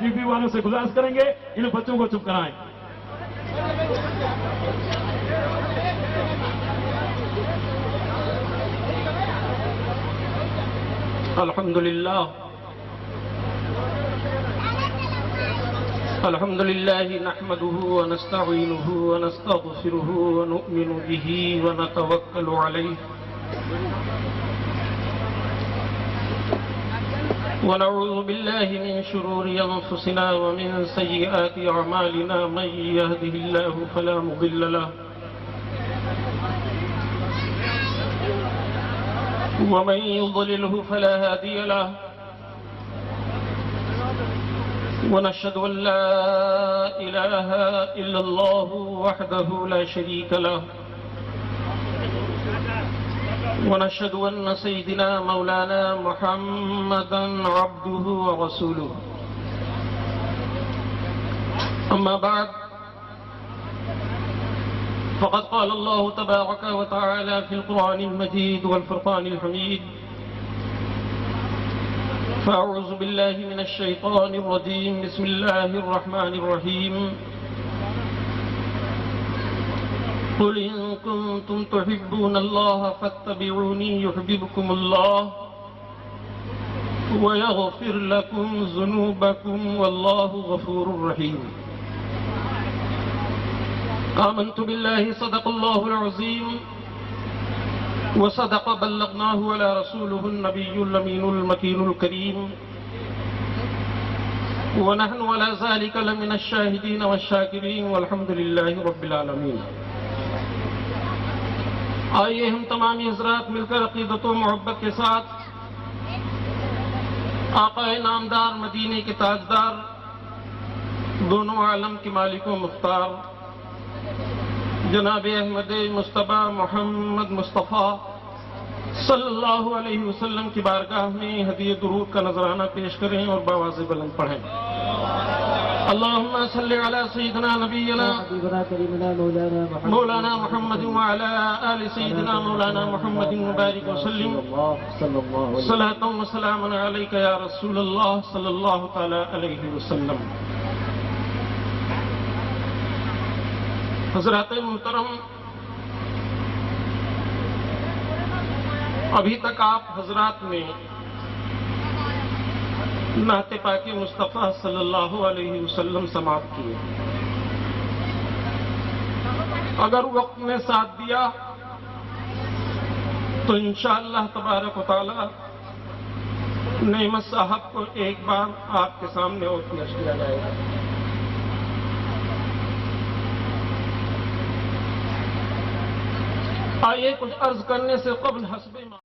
PP والوں سے گزارش کریں گے ان بچوں کو چپ کرائیں. الحمدللہ الحمد لله نحمده ونستعينه ونستغفره ونؤمن به ونتوكل عليه ونعوذ بالله من شرور أنفسنا ومن سيئات أعمالنا من يهده الله فلا مضل له ومن يضلله فلا هادي له ونشهد أن لا إله إلا الله وحده لا شريك له ونشهد أن سيدنا مولانا محمدا عبده ورسوله أما بعد فقد قال الله تبارك وتعالى في القرآن المجيد والفرقان الحميد فأعوذ بالله من الشيطان الرجيم بسم الله الرحمن الرحيم قل إن كنتم تحبون الله فاتبعوني يحببكم الله ويغفر لكم ذنوبكم والله غفور رحيم آمنت بالله صدق الله العظيم وصدق بلغناه على رسوله النبي الأمين المكين الكريم ونحن على ذلك لمن الشاهدين والشاكرين والحمد لله رب العالمين. آئیے ہم تمامی حضرات مل کر عقیدت و محبت کے ساتھ آقا نامدار مدینے کے تاجدار دونوں عالم کے مالک و مختار جناب احمد مصطفیٰ محمد مصطفیٰ صلی اللہ علیہ وسلم کی بارگاہ میں ہدیہ درود کا نذرانہ پیش کریں اور بآواز بلند پڑھیں. اللہم صلی علی سیدنا نبینا مولانا محمد وعلی آل سیدنا مولانا محمد مبارک وسلم صلاۃ و سلام علیک یا رسول اللہ صلی اللہ تعالی علیہ وسلم. حضرات محترم، ابھی تک آپ حضرات نے نعت پاک مصطفیٰ صلی اللہ علیہ وسلم سماعت کیے. اگر وقت نے ساتھ دیا تو انشاءاللہ تبارک و تعالی نعمت صاحب کو ایک بار آپ کے سامنے اور پیش کیا جائے گا. آئیے کچھ عرض کرنے سے قبل حسب